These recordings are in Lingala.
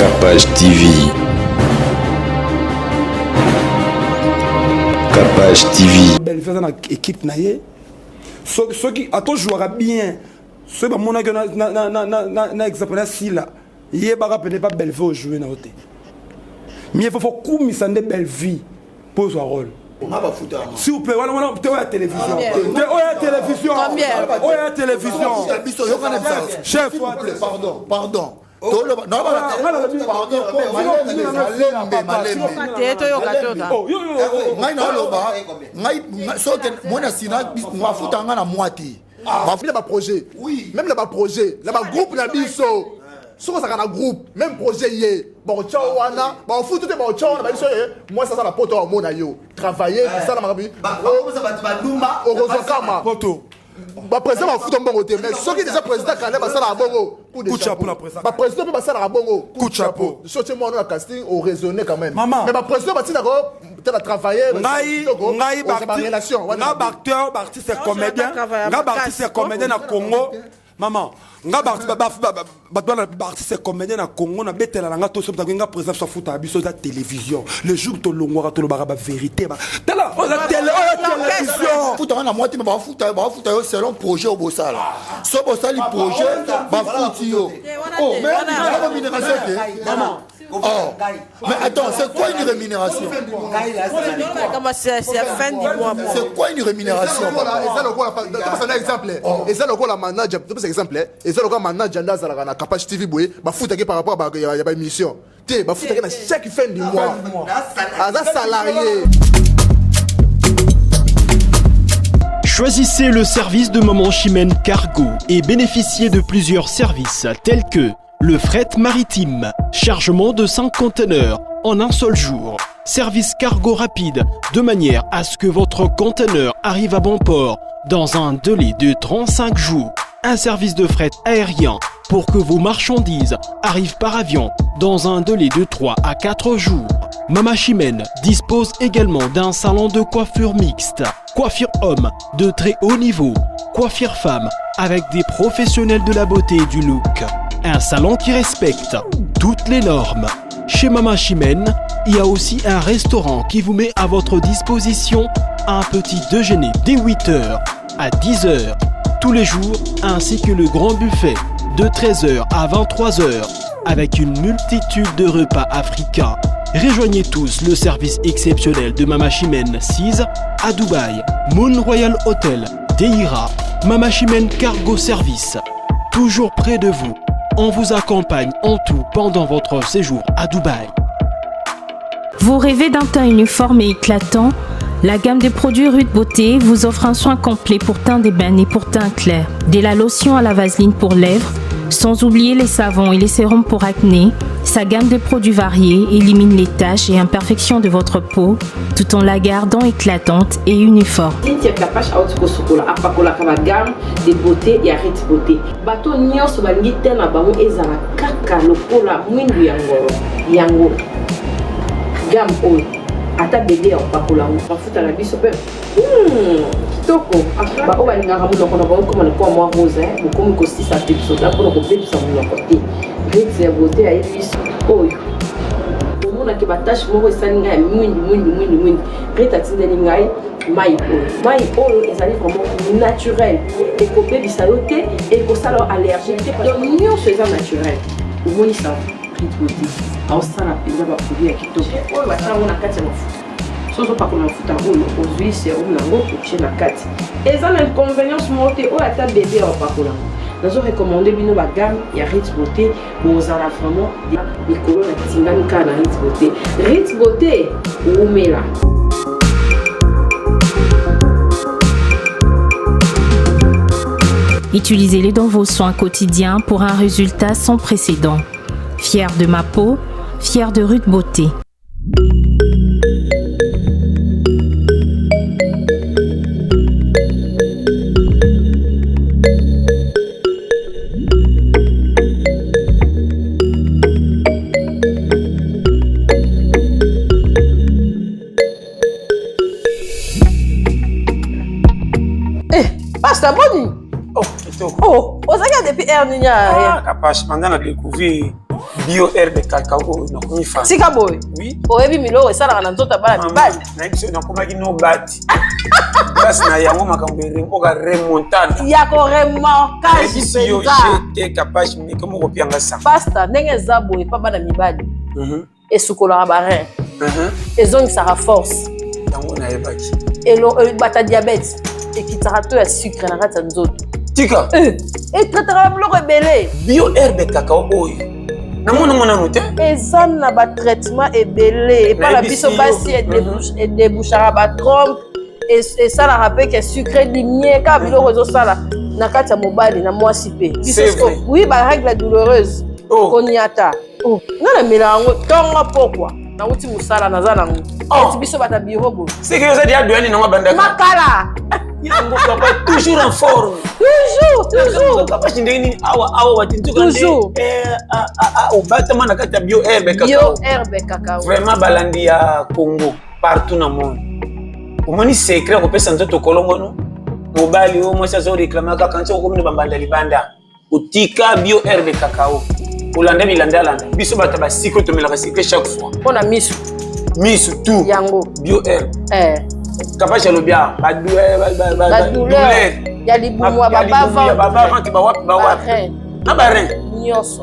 Capage TV. Capage TV. Belle faisant équipe naie. Ceux qui attends jouera bien. Ceux qui mon na exemple na sila. Yé bara peut pas belle vie jouer na côté. Mais il faut couper ça de belle vie pour son rôle. S'il vous plaît, voilà, tu es à la télévision. Tu es à la télévision. Tu es à la télévision. Chef, pardon. Projet. Oui. Même là-bas projet. Là-bas groupe la biso. Si on a un groupe, même projet y bon ciao wana, bon fout tout est bon ciao, moi ça la poto au monde yo. Travailler ça la mabi. Au Rosokama. Poto. Ba président va foutre un bon côté, mais ceux qui déjà président quand même ça la bongo. Coup de chapeau la président. Ba président peut passer la bongo. Coup de chapeau. Sortir moi dans casting au raisonner quand même. Mais ba président va dire peut-être travailler. Ngai relation. Nga acteur, artiste comédien. Nga artiste comédien na Congo. Maman, nga artiste comédien na Congo na betela nga to so nga président so futa biso da télévision. Le jour to longora to ba vérité ba. Tala, on la télévision. Futa na moitié ba futa selon projet au bossala. So bossali projet ba futi yo. Oh, mais la rémunération maman. Oh, mais attends, c'est quoi une rémunération? C'est la fin du mois. C'est quoi une rémunération? C'est un exemple. Et ça, le manager, c'est un exemple. Et ça, le manager, dans la Capage TV, bah, fout par rapport à la émission. Tu bah, fout chaque fin du mois. Un salarié. Choisissez le service de Maman Chimène Cargo et bénéficiez de plusieurs services tels que le fret maritime, chargement de 5 conteneurs en un seul jour, service cargo rapide de manière à ce que votre conteneur arrive à bon port dans un délai de 35 jours, un service de fret aérien pour que vos marchandises arrivent par avion dans un délai de 3 à 4 jours. Maman Chimène dispose également d'un salon de coiffure mixte, coiffure homme de très haut niveau, coiffure femme avec des professionnels de la beauté et du look. Un salon qui respecte toutes les normes. Chez Maman Chimène, il y a aussi un restaurant qui vous met à votre disposition un petit déjeuner dès 8h à 10h tous les jours, ainsi que le grand buffet de 13h à 23h avec une multitude de repas africains. Rejoignez tous le service exceptionnel de Maman Chimène 6 à Dubaï, Moon Royal Hotel, Deira, Maman Chimène Cargo Service, toujours près de vous. On vous accompagne en tout pendant votre séjour à Dubaï. Vous rêvez d'un teint uniforme et éclatant? La gamme de produits Rude Beauté vous offre un soin complet pour teint d'ébène et pour teint clair. De la lotion à la vaseline pour lèvres, sans oublier les savons et les sérums pour acné. Sa gamme de produits variés élimine les taches et imperfections de votre peau tout en la gardant éclatante et uniforme. Capage gamme de beauté et Rude Beauté. Bato nyonso balingi te na bango ezala kaka lokola mwindu yango. Gamme oyo ata bébé en pakola bafuta na biso pe kitoko ba o balingaka munoko na bango comme kwa moi rose bokomi ko 6 episode pour ko bebisa munoko te Rude Beauté ya biso oyo omona ke batache moko esali ngai mwindi Rude atindeli ngai mai oyo ezali vraiment naturel ekobebisa yo te ekosala allergique te donc nyonso eza naturel omoni ça Rude Beauté aosala mpenza baproduit ya kitoko oyo basango na kati ya mafuta soso pakola mafuta oyo ozwi serum nango otie na kati eza na inconvénience moko te oyo ata bebe aopakola nazo recommande bino bagamme ya Rude Beauté bozala vraiment mikolo na tingani kaka na Rude Beauté. Rude Beauté oumela. Utilisez-les dans vos soins quotidiens pour un résultat sans précédent. Fier de ma peau, fier de Rude Beauté. Pastor Boni. Oh, vous avez depuis Erninia. Capage, pendant la découverte, bio herbe cacao na komi fan sika boy oui oyebi miloko esalaka na nzoto bana mibali na biso na komaki no bati place na yango makambo remboka remontada ya ko remorquage yo penza jete capage mais comme ko pianga sa pasta ndenge eza boye pa bana mibali esukolaka barein ezongisaka force yango na yebaki bata diabète ekitaka to ya sucre na kati ya nzoto tika etrataka biloko ebele bio herbe cacao oyo namona mona mote eza na batraitement ebele epana biso basi edebouchaka batrompe esalaka mpe ke sucre dimie kaka biloko ezosala na kati ya mobali na mwasi mpe oui barègle douloureuse koniata nga na mela yango ntongo pokwa nauti mosala naza nango eti biso bata biro boye seke oza dia doyani nango bandaka makala yango papa toujours en forme toujours papa ndenge nini awa watintuka toujours obatama na kati ya bio herbe cacao vraiment balandi ya Congo partout na monde omoni secret kopesa nzoto kolongono mobali o mwasi azoreklama kaka nti okomini bambanda libanda otika bio herbe cacao olanda bilanda biso bato basiko tomelaka secret chaque fois mpona misu tout yango bio herbe kapasha lobia badouleur ya libumu ya babavante bawapi na barein nyonso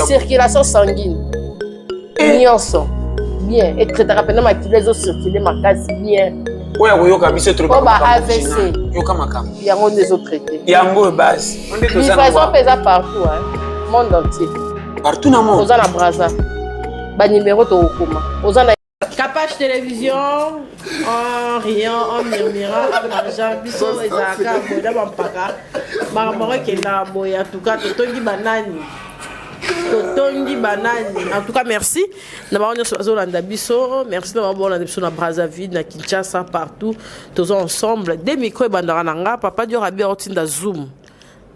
circulation sanguine nyonso bien etretaka mpena makilo ezocircule makasi bien oyo koyoka biso po ba AVC yoka makambo yango nde ezotraite yango base livraison mpe eza partout monde entier partout na monde oza na braza banimero tokokoma oza na Capage télévision en riant, en murmurant, en marchant, biso ezalaka boye na bampaka makambo ekenda boye en tout cas totongi banani en tout cas merci na bango nyonso bazolanda biso merci na bango bolanda biso na Brazzaville na Kinshasa partout toza ensemble des micro ebandaka na nga papa dio rabi otinda zoom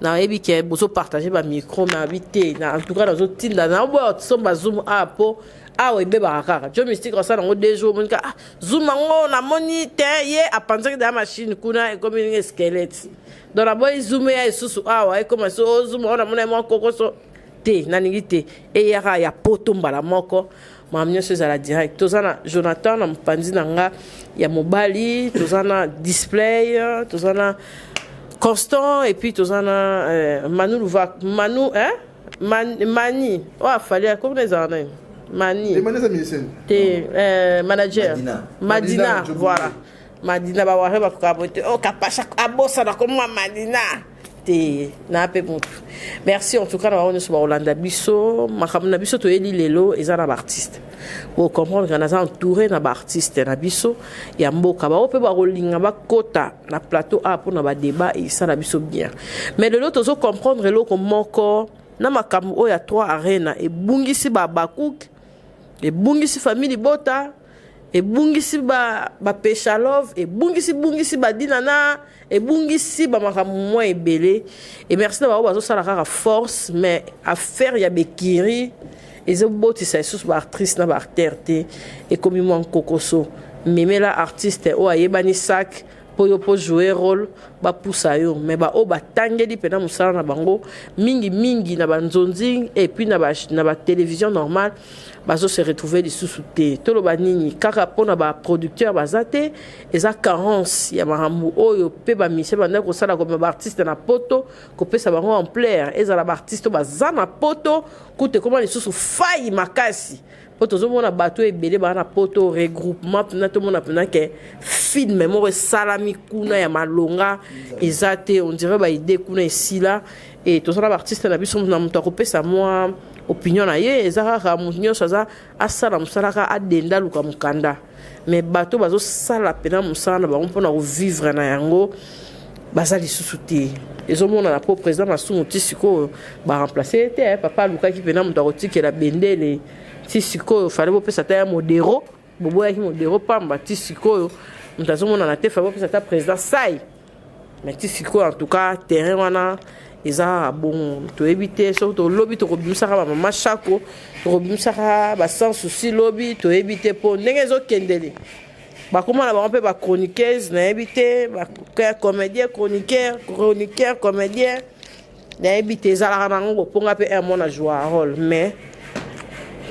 nayebi ke bozopartage bamicro me abi te en tout cas nazotinda na boya otisomba zoom apo awa ebebaka kaka jo mystique osala yango 2 jours monika zoom yango namoni te ye apanzaki da machine kuna ekomi ndenge skelete donc naboyi zoom ya esusu awa ekoma so zoom yango namona mwa kokoso te naningi te eyaka ya poto mbala moko makambo nyonso ezala direct toza na Jonathan na mopanzi na nga ya mobali toza na display toza na Constant et puis toza na Manu Louva Manu Mani afali comment ezala nani Mani manager Madina voilà Madina baware bakokabote kapasha abosa na komwa Madina te na pe mutu merci en tout cas na baona so Rolanda biso makambo na biso toyeli lelo eza na artiste pour comprendre que naza entouré na artiste na biso ya mboka ba ope ba rolinga ba kota na plateau a pour na ba débat et ça na biso bien mais lelo tozo comprendre loko moko na makambo oya 3 arena e bungisi ba bakuk e bungisi famille bota e bungisi ba pesha love e bungisi ba dinana et bungisi ba makambo moi ebele et merci na ba bazo sala kaka force mais affaire ya bekiri ezo botisa esusu ba actrice na ba acteur te et comme moi kokoso memela artiste o ayebani sac po yo po jouer rôle ba poussa yo mais ba o ba tangeli pena musala na bango mingi na ba nzonzi et puis na ba télévision normale bazo se retrouver les sous-soutés tolo banini kaka pona ba producteur bazate eza carence ya marambu oyo pe ba mission banda ko sala comme ba artiste na poto ko pesa bango en plaire eza la ba artiste bazana poto kute comment les sous faille makasi poto zo mona bato ebele ba na poto regroupement na to mona pena ke film mo salami kuna ya malonga ezate on dirait ba idée kuna esila et to sala ba artiste na biso na muto ko pesa moi opinion na ye ezaka mutu nyonso aza asala mosalaka adenda luka mokanda mais bato bazosala pena mosala na bango mpona kovivre na yango baza lisusu te ezomona na po président masumu ti sikoyo baremplace te papa alukaki pena moto akotikela bendele ti sikoyo fale bopesa ta ya modero boboyaki modero pamba ti sikoyo moto azomonana te fale bopesa ta président sai mais ti sikoyo en tout cas terrain wana eza bon toyebi te soki tolobi tokobimisaka bamama chako tokobimisaka basan souci lobi toyebi te mpo ndenge ezokendele bakoma na bango mpe bachroniqueuse nayebi te comédien chroniqueur comédien nayebi te ezalaka nango boponga mpe un mona joue a rôle mais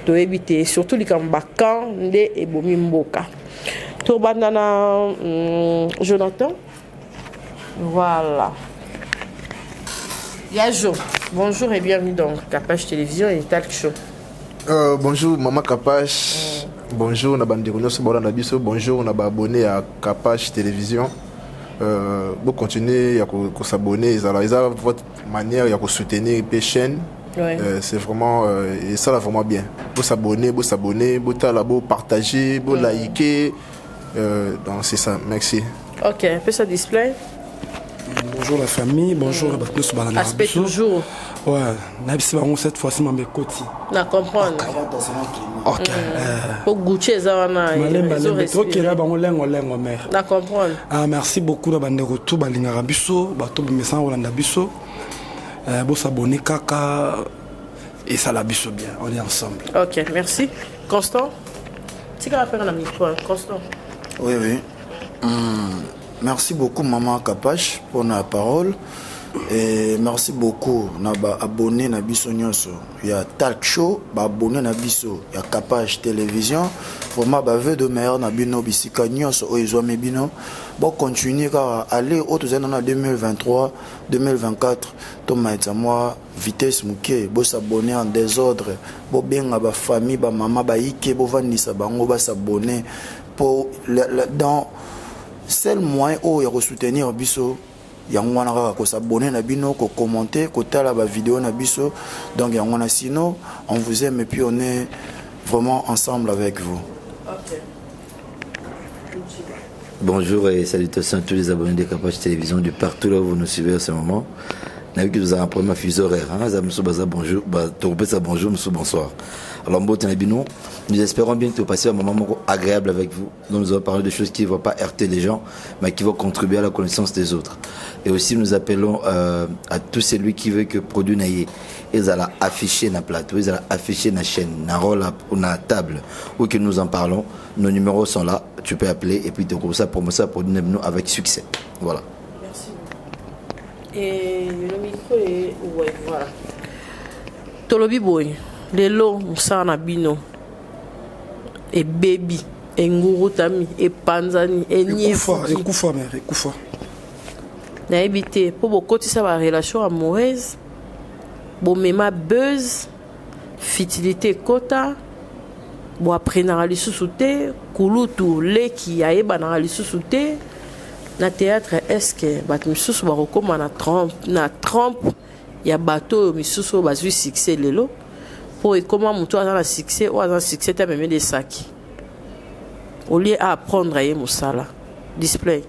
toyebi te surtout likambo bakan nde ebomi mboka tobanda na Jonathan. Voilà. Yajo, bonjour et bienvenue dans Capache Télévision et Talk Show. Bonjour Maman Capache. Bonjour bonjour on a abonné à Capache Télévision. Vous continuez à s'abonner, ils ont votre manière de soutenir les chaînes. Ouais. C'est vraiment et ça là vraiment bien. Vous s'abonner, vous partager, vous liker. Donc c'est ça. Merci. Ok, un peu ça display. Bonjour la famille, bonjour à aspect toujours. Ouais, cette fois-ci m'a mis côté. Na comprendre. Ok. Pour goûter ça na. Na comprendre. Ah merci beaucoup la bande retour balinga biso, bato bimesa Rolanda biso. Bon s'abonner kaka et ça la biso bien, on est ensemble. Ok, merci. Constant. Tu vas faire un micro, Constant. Oui. Merci beaucoup Maman Capache pour la parole et merci beaucoup na ba abonné na biso nyonso ya Talk Show ba abonné na biso ya Capache Télévision vraiment ba vœu de meilleur na bino bisika nyonso o ezwami bino bon continuer car aller autres années en 2023 2024 to maïta moi vitesse muke bo s'abonner en désordre bo benga ba famille ba maman ba ike bo vandisa bango ba s'abonner pour dans seul moyen où il y a soutenir biso yangwana ko s'abonner na bino ko commenter ko tala ba vidéo na biso donc yangwana sinon on vous aime et puis on est vraiment ensemble avec vous. OK. Bonjour et salutations à tous les abonnés de Capache Télévision de partout là où vous nous suivez à ce moment. Nous vous avons un problème à fuseau horaire. Bonjour, bonjour, bonsoir. Alors, nous espérons bientôt passer un moment agréable avec vous. Nous allons parler de choses qui ne vont pas heurter les gens, mais qui vont contribuer à la connaissance des autres. Et aussi, nous appelons à tous celui qui veut que produit naïe. Ils allaient afficher na plateau, ils allaient afficher na chaîne, na rôle ou na table, où que nous en parlons. Nos numéros sont là. Tu peux appeler et puis te comme ça pour nous avec succès. Voilà. Merci. Et le micro est ouais, voilà. Tolobi boy, lelo musana bino. Et baby, et nguru tami, et panzani, et niefuki. Ekufa. Na évité pour beaucoup de sa relation amoureuse. Bon mema buzz, fitilité kota. Bon après na lisusu te, kulutu leki yaeba na lisusu te. Na théâtre est-ce que bat misusu ba rekoma na trompe ya bateau misusu bazui succès lelo pour comment muto a na succès ou a succès ta même des sacs au lieu à apprendre à musala display.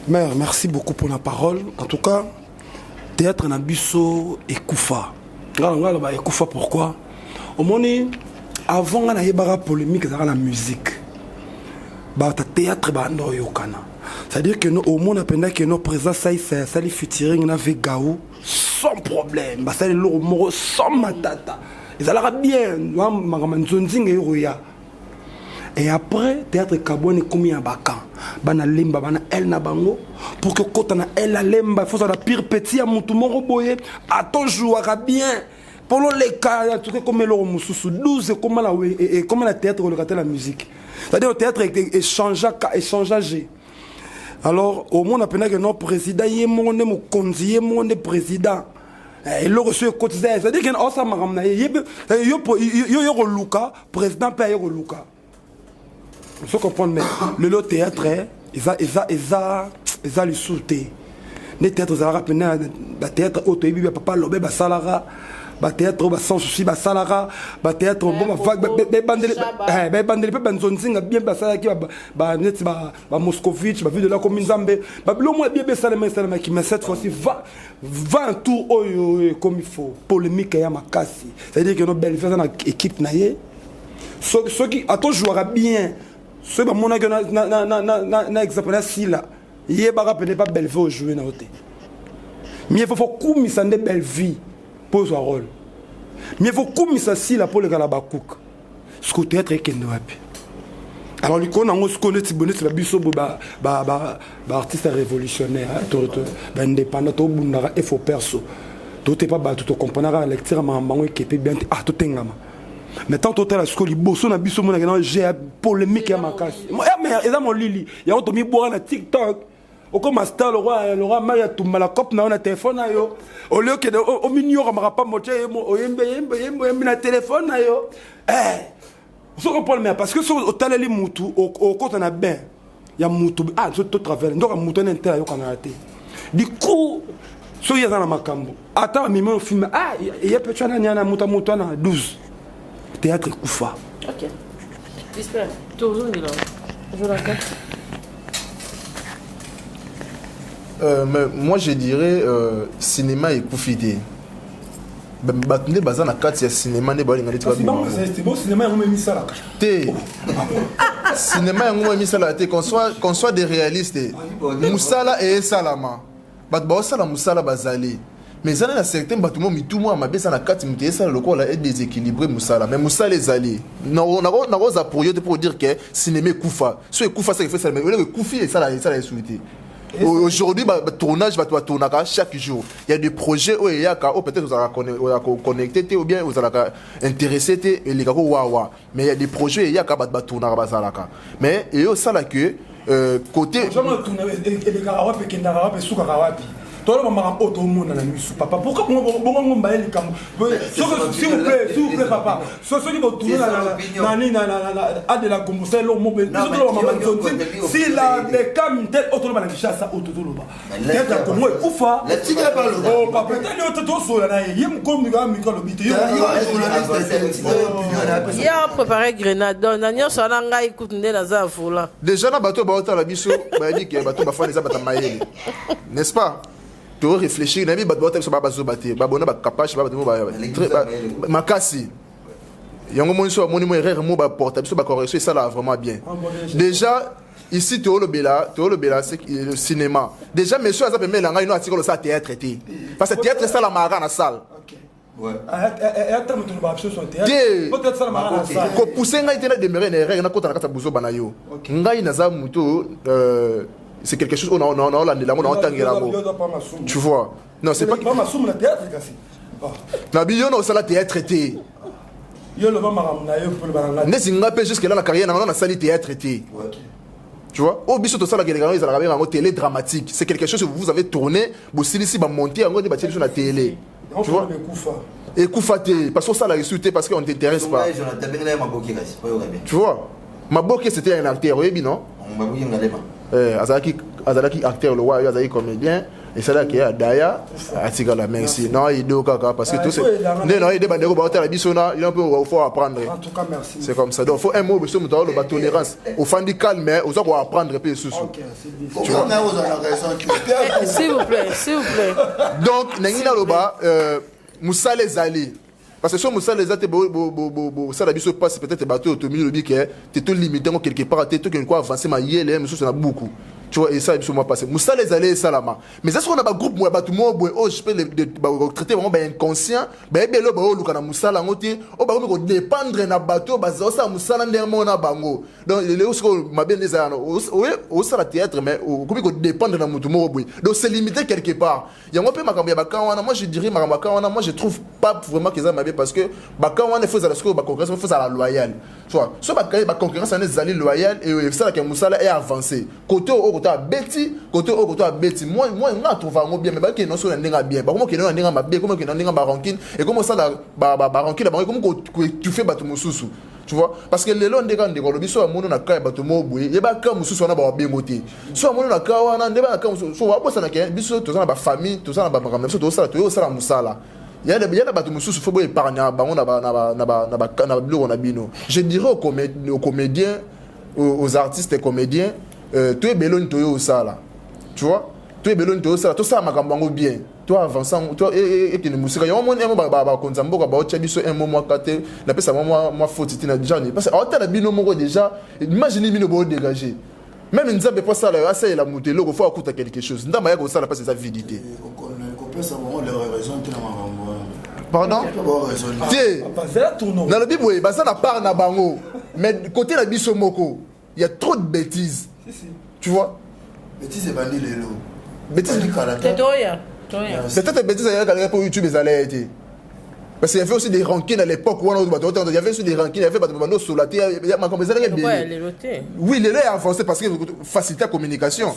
Mère, merci beaucoup pour la parole. En tout cas, théâtre na biso ekufa. Ngala ba ekufa pourquoi? Au moni avant na yebara polémique dans la musique. Ba ta théâtre ba ndo yokana. C'est-à-dire que nous, au monde, on a que nos présents, ça les featuring avec Gaou, sans problème. Ça les lourds, sans matata. Ils allaient bien. Et après, théâtre Kabouane est commis à Bakan. Bana limba, bana el na bango. Pour que quand on a el la limba, il faut la pire petit à mon tout mon roboyer. À ton jouera bien. Pour les cas, tout comme le Moussou 12, comment la théâtre regarde la musique. C'est-à-dire le théâtre est échangeagé. Alors, au monde, on a que notre président, il est mon conseiller, mon président. Il a reçu le quotidien. C'est-à-dire qu'il y a un homme qui a Luka, président paye Luka. Vous comprenez, mais le théâtre, il a le sauté. Le théâtre, il a rappelé le théâtre, il a papa, le salara. Théâtre sans souci salara théâtre bon bandele pe banzonzinga bien basala ki ba net ba Moscovitch ba vu de la commune Nzambe ba le moins bien salama qui mais cette fois-ci va un tour comme il faut polémique ya makasi c'est-à-dire que nos belles faire dans équipe naie ceux qui attends jouera bien ceux ba mona que na exemple là si là yé ba rappeler pas belle vie jouer na côté mais il faut comme ça de belle vie pour son rôle. Mais il faut comme ça si la pour le galabakouk. Ce que théâtre est qu'il ne va plus. Alors, lui, quand on connaît Tibonnet, c'est la biso artiste révolutionnaire, indépendant, il faut perso. Tout est pas battu, tu comprends la lecture, mais qui est bien, tout est ngama. Mais tant que tu as ce liboso na biso mona que j'ai polémique à ma casse. Mais et mon lili, il y a auto mi boire na TikTok. Au comme star le roi Maya tumba la cop na téléphone na yo. Au lieu que au minio ramara pas moche o yembe na téléphone na yo. On se comprend mais parce que sur au taleli mutu au côté na ben. Il y a mutu tout travers. Donc mutu na intérêt yo kana raté. Du coup so ya na makambo. Ata mimi film il y a peut-être na muta na 12. Théâtre Koufa. Ok. J'espère. Toujours là. Je la carte. Mais moi je dirais cinéma et Koufité. Batunde baza na kati ya cinéma ne bali ngali twa bi. C'est bon cinéma on mis ça là. Cinéma on mis ça là qu'on soit des réalistes. Musala et Salama. Bat ba osala musala bazali. Mais ça na certain batumo mitumo amabesa na kati mutesa lokola est déséquilibré musala. Mais musala ezali. Na roza pour dire que cinéma Koufa. So Koufa ça fait ça mais le Koufi et ça la souhaité. Aujourd'hui, le tournage va tourner chaque jour. Il y a des projets où il y a peut-être vous allez connecter ou bien vous allez intéresser et les gars wawa. Mais il y a des projets où il y a tourner mais il y a ça là que côté toi le maman auto monde na misu papa pourquoi bon mbaye les cam s'il vous plaît papa ce qui va tourner na de la gomosel au mobile si la des cam tel auto na kisha ça auto lo ba peut-être comme moi kufa le tigre pas le papa peut-être auto so na yim comme mi ko lo bité il a préparé grenade na nyo so na ngai écoute ndena za fula déjà na bateau ba auto la biso ba dit que bateau ba fa les abata mayele n'est-ce pas? Tu réfléchir, n'a pas de temps sur bateau, babona ba capable, ba makasi. Yango mon so monimo erreur mo ba portable so ba correction ça là vraiment bien. Déjà ici tu le bela c'est le cinéma. Déjà monsieur ça permet là ngino article ça théâtre traité. Parce que théâtre ça la mara na salle. Ouais. Peut-être ça la mara na salle. Ko pousser ngai tena demeurer na erreur na kota na kata buzo bana yo. Ngai na za muto c'est quelque chose on tu vois non c'est pas na biyo na sala théâtre traité yo le va maramna yo pour le banana nezinga pe jusque là la carrière na sali théâtre traité tu vois au biso to sala que les gars ils allaient en télé dramatique c'est quelque chose que vous avez tourné vous ici ba monter en ba sur la télé tu vois et Koufaté parce que ça la résulté parce qu'on t'intéresse pas tu vois Maboké c'était un acteur oui non Azalaki acteur le roi Azalaki comédien et c'est là qu'il y a Daya Atika la merci non il doit kaka parce que tout c'est non il débat de rebattre la bisona il un peu faut apprendre en tout cas merci c'est comme ça donc faut un mot sur le tolérance au fond du calme mais on doit apprendre peu sous tu vois s'il vous plaît donc nangina loba Moussa les Ali parce que si Moussa les até ça la biso passe peut-être bateau automobile le bique tu tout limité quelque part tu tout quoi avancer ma yele mais ça beaucoup tu vois et ça biso moi passer Moussa les allés salama mais est-ce qu'on a un groupe moi bateau moi oh je peux traiter vraiment inconscient ben belo ba luka na Moussa la ngoti o ba ko dépendre na bateau ba ça Moussa na ndemo na bango donc les aussi ma bien les ano au ça la théâtre mais ko dépendre na mutu mo boy donc c'est limité quelque part il y a un peu makambo ya bakawana moi je dirais makambo moi je trouve pas vraiment que ça m'a parce que bakawana faut ça la concurrence faut ça la loyale tu vois so ba concurrence en est loyale et ça que Moussa est avancé côté côté beti moi on trouve bien mais ba que non so ndinga bien ba comment que non ndinga mabe comment que non ndinga ba ranking et comment ça ba ranking ba comment tu fais bato mususu tu vois parce que les longs ndinga ndiko lobiso amono na kai bato mobuye ye ba ka mususu na ba bengote so amono na ka wana ndeba ka mususu so wa bosa na ke biso to na ba famille to na ba makambo so to ça musala il y a des bateaux mususu faut épargner bango na blog on a bino je dirais aux comédiens aux artistes et comédiens tu es belon toyo ça là tu vois tu es belon toyo ça tout ça makambo bien toi avançant toi et que musique yo mon ba konzambo ba ocha biso un moment kate na pesa moi faute tina déjà parce que autant la bino moko déjà imagine bino bo dégager même nzambe pas ça là assez la monter logo faut écouter quelque chose ndamba ya ko ça la pas sa vidité ça vraiment leur raison tina makambo pardon dans le bible bah ça na part na bango mais côté la biso moko il y a trop de bêtises tu vois bêtises et bandi lelo bêtises du caractère toya peut-être bêtises il y a pour YouTube les allait été Parce qu'il y avait aussi des rankines à l'époque où il y avait aussi des rankines, il y avait des solatés, il y a oui, les a avancé parce que facilité la communication.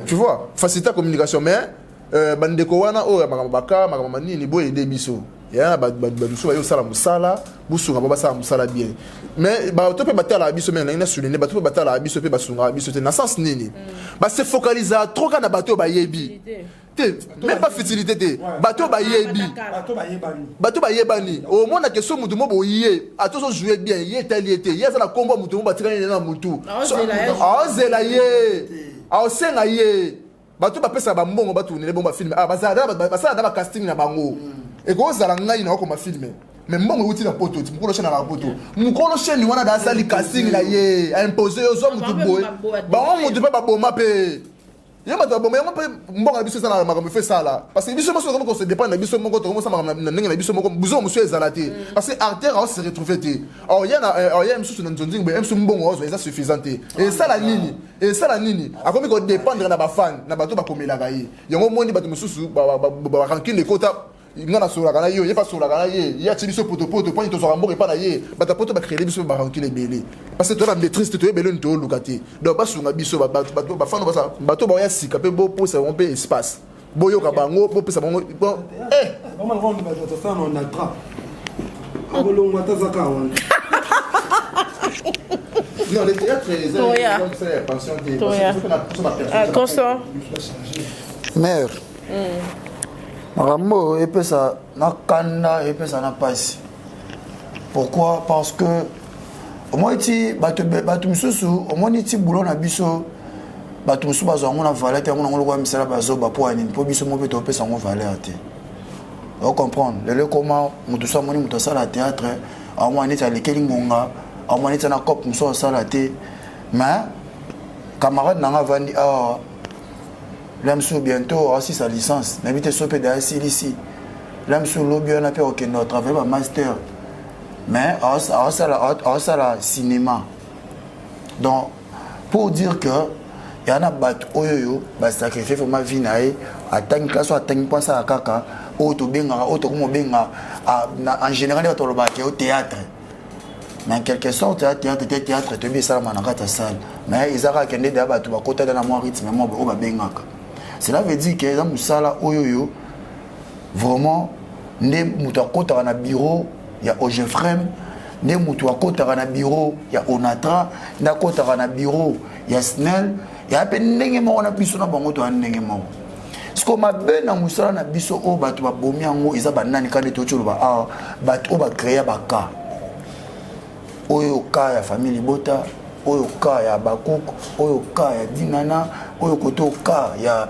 Tu vois, facilité la communication, mais bandeko wana o makamabaka makamamani ni boye de biso. Ya ba biso ba yo sala musala, busu ngaba sala musala bien. Mais ba to pe batala biso mais na souligner ba to pe batala biso pe basunga biso te na sens nini. Ba se focaliser trop kana bato ba yebi. Même pas futilité te. Bato ba yebi. Bato ba yebani. Au moins na question mutu mo boye, ato jouer bien, yé tel yé te. Yé ça na combat mutu mo batikana na mutu. Ah zela yé. Ah senga yé. Bato ba pesa ba mbongo batu ne bomba film. Ah bazala ba casting na bango. Et quand ça l'a eu comme film, mais moi je suis dans poto, je suis dans la poto. Je suis dans la salle casting là, imposé aux hommes tout boy. Bah on ne peut pas bomber. Il y a pas bomber, on peut ça là, on fait ça là. Parce que biso moi comme se dépend de biso moi comme ça na biso moi comme besoin monsieur ezalaté. Parce que artère on se retrouver té. Alors il y a même sous dans Zonzing, mais même sous mbongo ça suffisant té. Et ça la nini. A comme qu'on dépendre na ba fan, na bato ba komela gaye. Yango mo ni bato mususu ba ranking les quotas. Il y a pas il y a tibiso poto point to zora mbongo pa na ye bata poto ba créer biso ba ranking les belé parce que toi la maîtrise te belé nto lukati donc ba sunga biso ba fano ba bato ba ya sika pe bo pour ça on peut espace boyo ka bango bo pesa bango bon comment on va ça on attrape abolo ngata zaka on non le théâtre c'est pension de consort mère Marambo epesa na kanda epesa na pasi. Pourquoi? Parce que au moins ti batu misusu au moins ti boulot na biso batu misusu bazo ngona valeur te ngona ngolo kwa misala bazo ba po ani po biso mo pe to pesa ngo valeur te. Vous comprenez le comment mutu sa moni mutu sala théâtre au moins ni ta lekeli ngonga au moins ni ta na cop muso sala te mais camarade nanga vandi ah l'âme sous bientôt aussi sa licence n'habite sopé d'assir ici l'âme sous lobby on a fait aucun autre travail un master mais à ça la cinéma donc pour dire que il y en a battu oyoyo ba sacrifier pour ma vie naé atteindre classe ou atteindre point ça kaka auto benga auto comme benga en général auto le battu au théâtre mais en quelque sorte théâtre te bien ça manaka ta salle mais ils arrêtent kende da battu ba kota dans mon rythme moi au ba benga. Cela veut dire que dans Moussala Oyoyo, vraiment, ne moutouakota na bureau, il y a Ogefrem, ne moutouakota na bureau, il y a Onatra, ne kota na bureau, il y a Snell, il y a un peu n'engemo na biso na bango to n'engemo. Ce qu'on m'a ben na Moussala na biso o batu ba bomi ango isa ba nani kande to tsholo ba ah batu o ba créer ba ka. Oyo ka ya famille Bota, oyo ka ya Bakuk, oyo ka ya Dinana. Oyo koto ka ya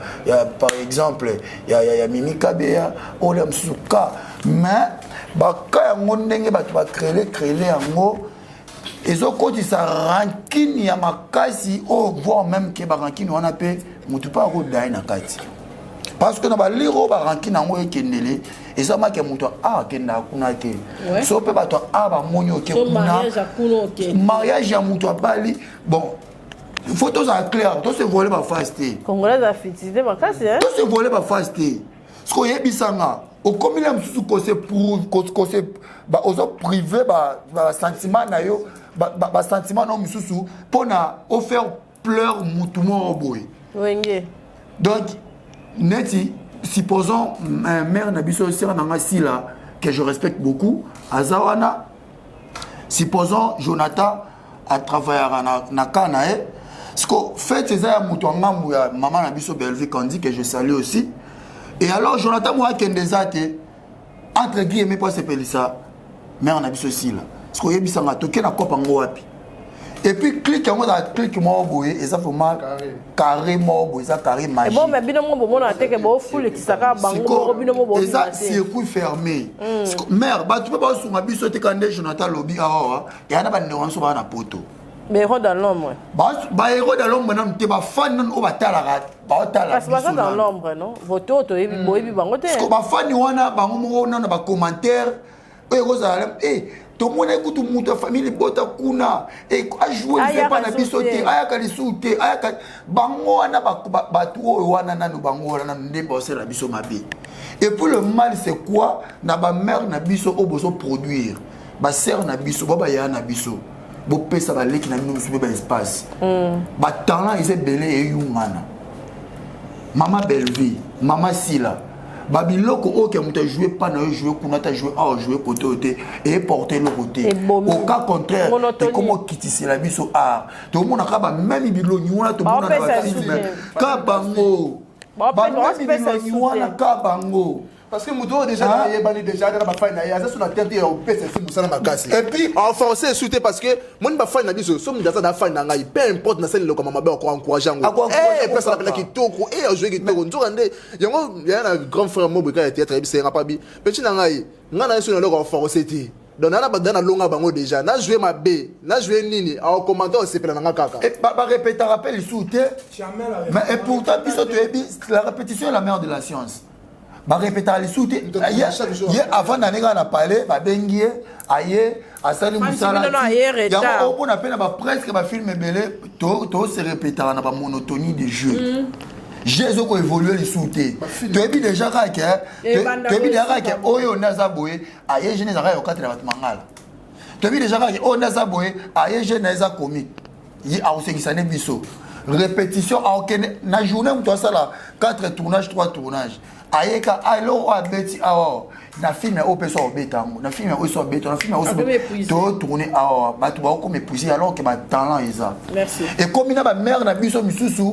par exemple ya Mimi Kabea o le msuka mais ba ka ya ngondenge batu ba créer yango ezo koti sa ranking ya makasi o voire même ke ba ranking wana pe mutu pa ko dai na kati parce que na ba liro ba ranking yango ekendele eza ma ke mutu a kenda kuna te so pe batu a ba monyo ke kuna mariage ya mutu abali bon photos à clair, tout se voler ma fasté. Congolais a fitité ma casse hein. Tout se voler ma fasté. Ce qu'on y bisanga, au comme il aime sous côté pour côté ba aux privé ba sentiment na yo ba sentiment non misusu pour na offert pleurs mutumo boy. Wenge. Donc neti supposons mère na biso sera na sila que je respecte beaucoup azawana supposons Jonathan a travaillé na Kanae. Ce qu'on fait, c'est ça, maman a biso Belleville qu'on dit que je salue aussi. Et alors, Jonathan Moua Kendezate, entre guillemets, pour s'appeler ça, mais on a biso aussi là. Ce qu'on y a bis en toqué na cop en wapi. Et puis, clique en mode clique moi boy, et ça fait mal carré moi boy, ça carré magique. Bon, mais binomo bon on a été que bon full qui s'aka bango binomo bon. Et ça circuit fermé. Mère, bah tu peux pas sur ma biso te quand Jonathan lobby ah, et ana ba néon so ba na poto. Mais héros dans l'ombre. Bah héros dans l'ombre non te ba fan non ba tala ba tala. Parce que dans l'ombre non. Voto to boy bi bango te. Parce que ba fan wana bango mo non ba commentaire héros za tout le monde écoute tout monde famille bota kuna et a joué pas na bisoté aya ka lisouté aya ka bango wana ba tuo wana nanu bango wana ndé bosser la biso mabe. Et pour le mal c'est quoi na ba mère na biso o bozo produire ba sœur na biso ba ya na biso bo pesa ba leki na nous sur ba espace ba talent ils est belé et yungana maman Belleville maman Sila babiloko oke muta jouer pas na jouer kuna ta jouer à jouer côté et porter le côté au cas contraire et comment quitter la biso art tout le monde a ba même bilo nyuna tout le monde a film ka bango ba même bilo nyuna ka bango parce que Mouto déjà déjà dans ma faille na sur la tête et au pèse film ça na makasi et puis en français souté parce que moi ba faille na biso somme dans na faille na ngai peu importe na scène le comme mabe ko encourager ngo et place la qui toko et jouer qui toko nzokande yango ya na grand frère mo beka était très bien pas bi petit na ngai ngana sur le en français ti donc na ba longa bango déjà na jouer ma b na jouer nini en commentaire c'est plein na kaka et ba répéter rappel souté mais et pourtant biso la répétition est la mère de la science. Ba répéter les soutes avant d'aller na parler ba bengie aye asali musala ya on appelle ba presque ba film belé to se répéter na ba monotonie de jeu Jésus ko évoluer les soutes to bi déjà ka to bi déjà ka oyo naza boye aye je nezaka yo 4 na mangala to bi déjà ka o naza boye aye je neza comique yi a osekisane biso répétition a aucun na journée où toi ça là 4 tournages 3 tournages ayeka alors abeti awa na film au peso obetango na film au so obeto na film au to tourner awa ba to ba ko m'épuiser alors que ba talent eza merci et comme ina ba mère na biso misusu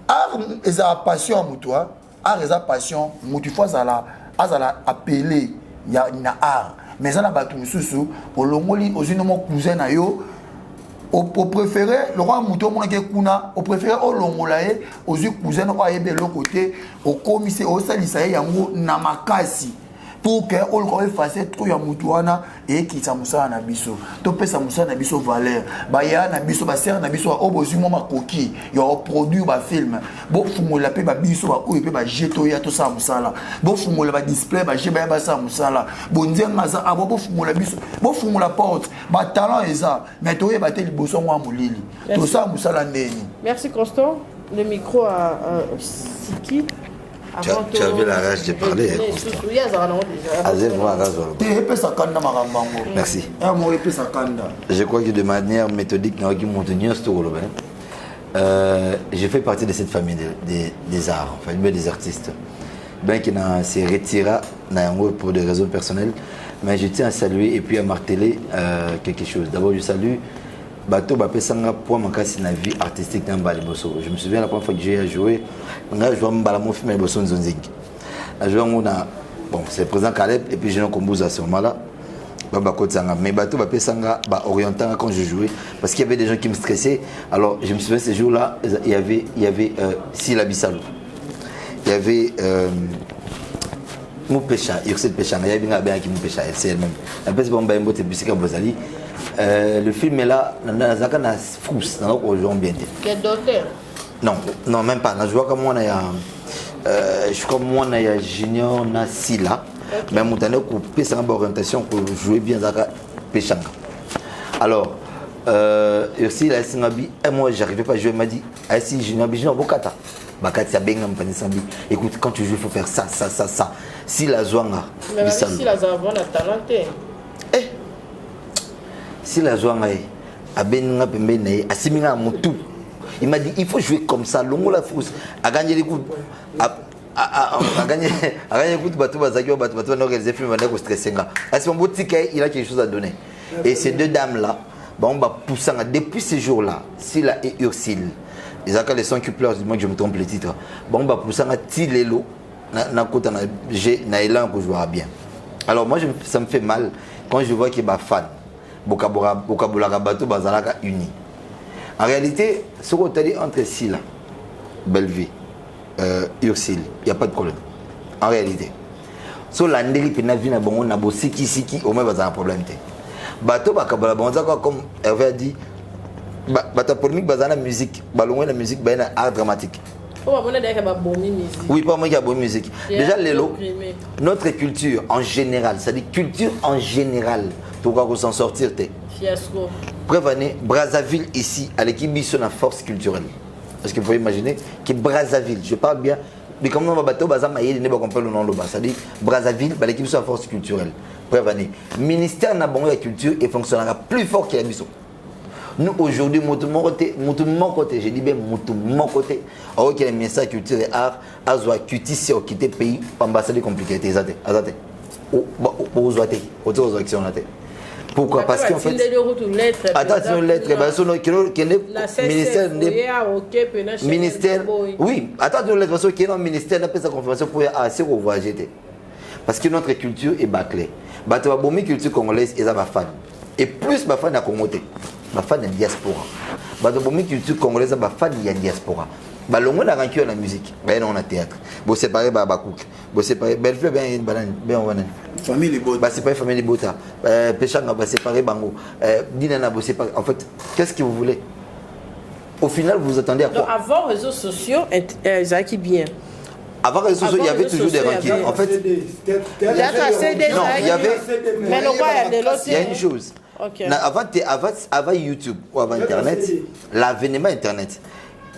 art eza passion mutoa art eza passion mutu fois azala appelé ya na art mais ça na ba to misusu olongoli ozino mo cousin na yo au préféré le roi mouton mon ke kuna au préféré au longolae aux cousins au ayebe le côté au commissaire au salisa yango na makasi pour que on le fasse tout ya mutuana et qui ça musa na biso to pesa musa na biso valeur ba ya na biso ba ser na biso au bozu mo makoki ya produit ba film bo fumola pe ba biso ba ou pe ba jeto ya to sa musala bo fumola ba display ba je ba sa musala bo nzenga za abo bo fumola biso bo fumola porte ba talent eza mais to ye ba te liboso ngwa molili to sa musala ndeni. Merci Constant, le micro à Siki. Tu as vu la rage de parler. Merci. Je crois que de manière méthodique, je fais partie de cette famille des arts, enfin, des artistes. Bien qu'il s'est retiré pour des raisons personnelles, mais je tiens à saluer et puis à marteler quelque chose. D'abord, je salue Bato Bapesanga pour ma casse na vie artistique dans Baliboso. Je me souviens la première fois que j'ai joué, on a joué mon film et Boson Zonzing. Bon, c'est le président Caleb et puis je n'ai pas à ce moment-là. Mais Bato Bapesanga orientant quand je jouais parce qu'il y avait des gens qui me stressaient. Alors je me souviens ces jours-là, il y avait Sila Bissalo. Il y avait Moupécha, Yursel Pécha, il y avait un qui Moupécha, c'est elle-même. Après c'est bon, Mbote Bissika Bozali. Le film est là, Nazaka na frousse, na ko jouer bien. Quel docteur? Non, même pas. Je vois comme on a je comme on a junior na Sila, mais mon tane ko pesa en orientation pour jouer bien Zaka Péchanga. Alors aussi la Singabi, et moi j'arrivais pas à jouer, m'a dit si junior Bokata. Bakati benga mpani sambi. Écoute, quand tu joues, il faut faire ça. Si la Zwanga. Mais si la Zwanga a talenté. Si la Zwanga a benga pembene, a siminga mutu. Il m'a dit, il faut jouer comme ça. Longo la frousse. A gagné les coups. A gagné les coups de bateau, bateau, non, les films, on a stressé. À ce moment, il a quelque chose à donner. Et ces deux dames-là, on va pousser depuis ces jours-là, Sila et Ursule. Les accords, les sons qui pleurent, dis-moi que je me trompe le titre. Bon, bah, pour ça, Tilelo, j'ai élan que je vois bien. Alors, moi, ça me fait mal quand je vois qu'il y a des fans. Bokabula Bato, Bazalaka uni. En réalité, ce qu'on t'a dit entre Sila, Belleville, Ursule, il n'y a pas de problème. En réalité. So, l'andéli, puis, n'a bon, on a beau siki, au moins, il y a un problème. Bato, Bakabula, comme Hervé a dit, ta polémique basée la musique, la musique, art dramatique. Oui, pas moi qui a bonne musique. Déjà, Lélo, notre culture en général, c'est-à-dire culture en général, pour qu'on s'en sortir, fiasco. Prévenez, Brazzaville ici, à l'équipe Bisson a force culturelle. Parce que vous pouvez imaginer que Brazzaville, je parle bien, mais comme on va battre, il n'est pas compris le nom de bas. C'est-à-dire Brazzaville, l'équipe Bisson a force culturelle. Prévenez, ministère n'a pas de culture et fonctionnera plus fort que la Bisson. Nous aujourd'hui, mon côté, je dis bien mon côté, alors que le ministère de la culture et art a joué quitter le pays, ambassade compliqué, pourquoi? Parce qu'en fait, attends, une lettre, ministère, oui, attends, une lettre, parce que le ministère n'a pas sa confirmation pour assez voyager. Parce que notre culture est bâclée. La culture congolaise est ma fan. Et plus ma fan à Congo, ma fan de diaspora. La culture congolaise est ma fan de diaspora. L'on a ranké la musique, on a théâtre. Bon, c'est pareil, Bakouk. Bon, c'est pareil, Bellevue, famille Libota. Bah, c'est pas famille Libota. Péchanga, c'est pareil, Bango. Dinana, c'est pareil. En fait, qu'est-ce que vous voulez? Au final, vous attendez à quoi? Donc, avant les réseaux sociaux, ça qui bien. Avant les réseaux sociaux, il y avait toujours des rankings. En fait, non, il y avait. Mais il y a une chose. Avant YouTube ou avant Internet, l'avènement Internet.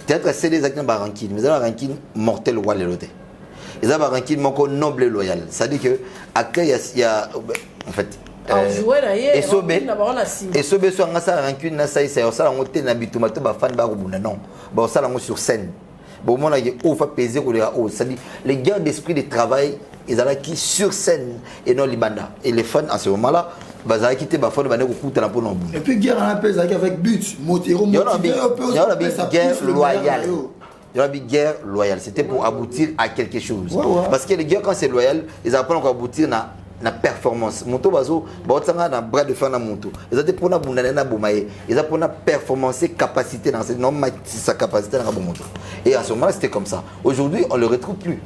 Peut-être c'est des acteurs de ranking, mais c'est un ranking mortel ou loyauté. Ils ont un ranking noble et loyal. C'est-à-dire que après il y a en fait et Sobe sur un ranking na ça c'est ça on était na bitumato ba fan ba rubuna non. Ba ça là sur scène. Bon moi là il faut peser ou c'est-à-dire les gars d'esprit de travail ils allaient qui sur scène et non libanda. Et les fans à ce moment-là bazar qui était bafon bané ko kuta pour non. Et puis guerre en appel avec but motero motivé il y a une guerre loyale. Il y a une guerre loyale, c'était pour aboutir à quelque chose. Parce que les guerres quand c'est loyal, ils apprennent à aboutir à la performance. Moto bazo ba tsanga na bras de fer na moto. Ils ont pour na bundana na bomaye. Ils ont pour na performance capacité dans cette norme sa capacité na moto. Et à ce moment-là, c'était comme ça. Aujourd'hui, on le retrouve plus.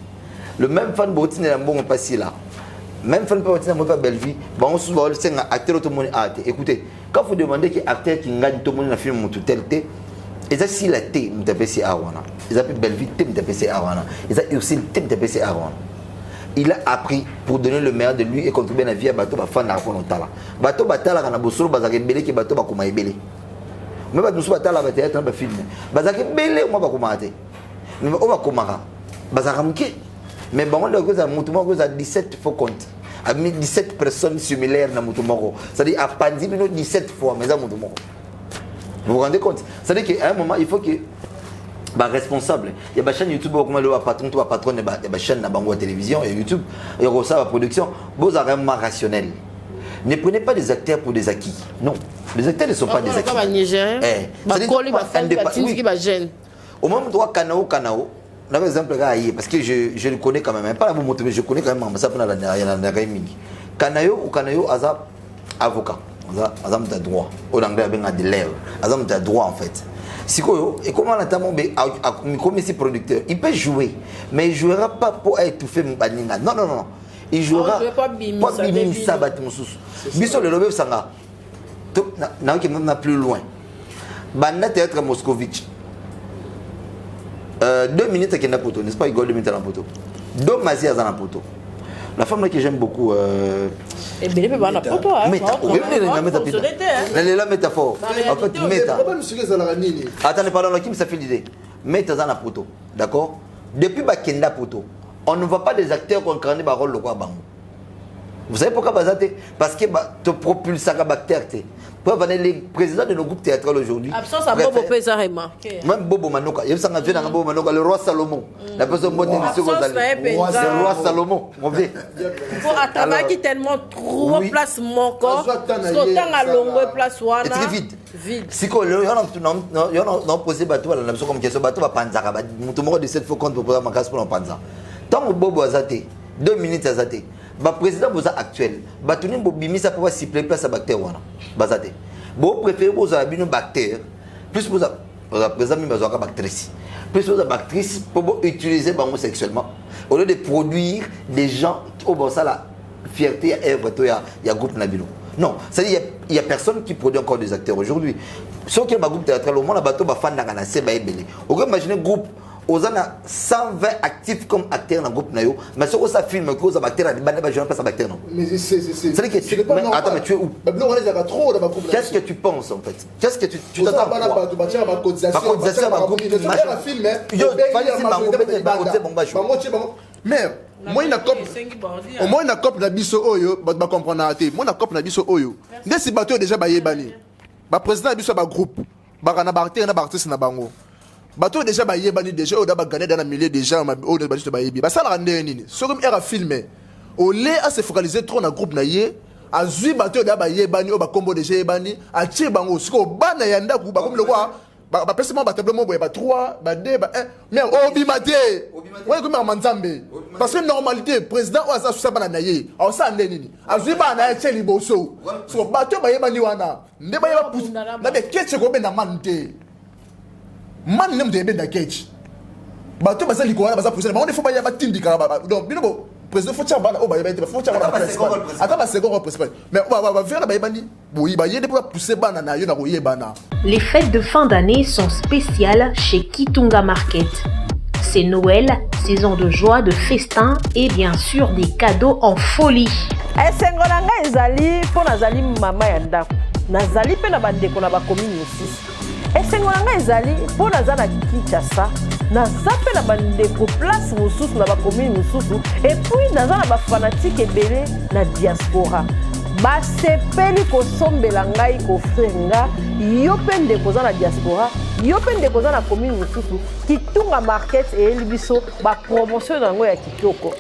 Le même fan botine na bon passé là. Même fan botine na pas Bellevue, ba on souvent le c'est un acteur tout le monde a. Écoutez, quand vous demandez que acteur qui gagne tout le monde na film moto tel té, ils ont si la té m'tapesi awana. Ils ont Bellevue té m'tapesi awana. Ils ont aussi té m'tapesi awana. Il a appris pour donner le meilleur de lui et contribuer à la vie à bateau ba fan na fond tala. Bateau batala kana bosolo bazake belé ki bateau ba kuma ebelé. Mais bateau batala ba théâtre ba film. Bazake belé moi ba kuma té. Mais on va komara. Bazaka mki. Mais bon, on a cause à Moutoumoro, à 17 fois compte. À 17 personnes similaires dans Moutoumoro. C'est-à-dire à Panzi, 17 fois, mais à Moutoumoro. Vous vous rendez compte? C'est-à-dire qu'à un moment, il faut que. Bah, responsable. Il y a des chaînes YouTube, comme le patron, toi, patron, il y a des chaînes de télévision et YouTube, il y a ça, la production. Vous avez un rationnel. Ne prenez pas des acteurs pour des acquis. Non. Les acteurs ne sont pas des acquis. Comme un Nigérien. Au même droit, Kanao. Par exemple, parce que je le connais quand même, pas la moto, mais je connais quand même, ça peut aller dans la Rémini. Kanayo, Azab, avocat, Azam de droit, au anglais, avec des lèvres, Azam de droit en fait. Si et comment on entend comme ici producteur, il peut jouer, mais il ne jouera pas pour étouffer Mbaninga. Non. Il jouera pas Bimim Sabat Moussous. Bisso le Lobé Sanga, n'a plus loin. Banda Théâtre Moscovitch. 2 minutes qui est dans la poteau, n'est-ce pas? Il gagne 2 minutes dans la poteau. 2 mazia dans la poteau. La femme que j'aime beaucoup. Et bien, il peut avoir la poteau. La métaphore. En fait, méta. Attendez, pardon, qui me fait l'idée? Méta dans la poteau. D'accord? Depuis Bakenda poteau, on ne voit pas des acteurs qui ont incarné le rôle de Bango. Vous savez pourquoi? Parce que tu propulses à Bakter. Les présidents de nos groupes théâtrales aujourd'hui. Absence à Bobo Pesa remarqué. Même Bobo Manoka. Il y a un Bobo Manoka, le roi Salomon. La personne bonne le roi Salomon. On veut. Pour attendre qui tellement trop place mon corps. Sautant à longue place Wana. Et très vite. Si on a posé bateau à la comme question bateau va panzara. Moutoumoro de 7 fois compte pour poser ma casse pour en panza. Tant que Bobo Azate, 2 minutes Azate. Le président actuel, il bimi ça pour siffler place à bactère wana. Bazate. Vous préférez vous avez une bactère plus vous président même besoin bactrice. Plus vous bactrice pour utiliser bango sexuellement au lieu de produire des gens qui ont ça la fierté il y a groupe Nabilo. Non, c'est-à-dire il y a personne qui produit encore des acteurs aujourd'hui. Sauf que le groupe théâtral au moins la bateau ba fan dans la c'est ba ebele. Vous imaginez groupe aux a 120 actifs comme acteurs dans le groupe nayo mais ce que ça filme que aux acteurs pas je pas acteur non Mais c'est que tu attends mais tu es où qu'est-ce que tu penses en fait qu'est-ce que tu t'attends quoi mais moi na cop au moins na cop na biso oyo ba comprendre até moi na cop na biso oyo ndesi bato déjà ba yebani ba président na biso ba groupe ba kana ba acteur na ba artiste na bango bato déjà ba yebani déjà oyo da ba gagner dans la milieu déjà oyo ba juste ba yebi ba sala ndé nini so comme era filmer au lieu à se focaliser trop na groupe na ye azui bato da ba yebani o ba kombo déjà yebani a tie bango siko bana ya ndaku ba comme le quoi ba personne ba tableau boye ba 3 ba 2 ba 1 mais obimate ouais comme manzambe parce que normalité président o asa susa bana naye o sa ndé nini azui bana ya tie liboso so bato ba yebani wana ndé ba yeba pousse na be ketche ko be na mante man nem de be na ketche bato ba sali ko wana ba sa pousse ba on faut ba yeba tindika ba donc bino président faut tchamba o ba yeba faut tchamba attends ba second principal mais on va faire ba yebani oui ba yede pour pousser bana na yo na ko yebana. Les fêtes de fin d'année sont spéciales chez Kitunga Market. C'est Noël, saison de joie, de festin et bien sûr des cadeaux en folie. Esengolanga ezali po nazali mama ya ndako. Nazali pe na bandeko na bakomini aussi. Esengolanga ezali po nazala Kinshasa. Naza pe na bandeko place mosusu na bakomini mosusu et puis nazala ba fanatique ebele na diaspora. Basepeli kosombela ngai kofrenga yo pe ndeko za na diaspora yo pe ndeko za na commune mosusu Kitunga Market eyeli biso ba promotion nango ya kitoko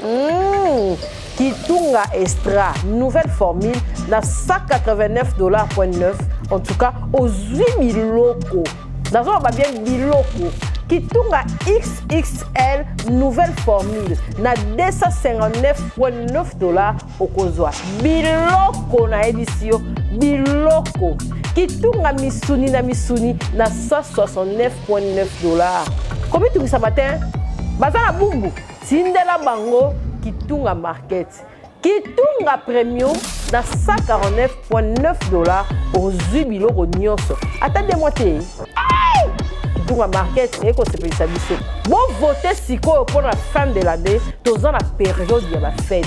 Kitunga Extra nouvelle formule na $189.9 en tout cas aux 8 000 locaux nazo ba bien biloko Kitunga XXL nouvelle formule na $259.9 okozwa biloko na edisio biloko Kitunga misuni na $169.9 Komi tungisa matin bazala bumbu tindela bango Kitunga Market Kitunga Premium na $149.9 aux 8 biloko nyonso attendez-moi te Kitunga Market et qu'on se peut ça biso. Bon voter siko pour la fin de l'année, dans la période de la fête.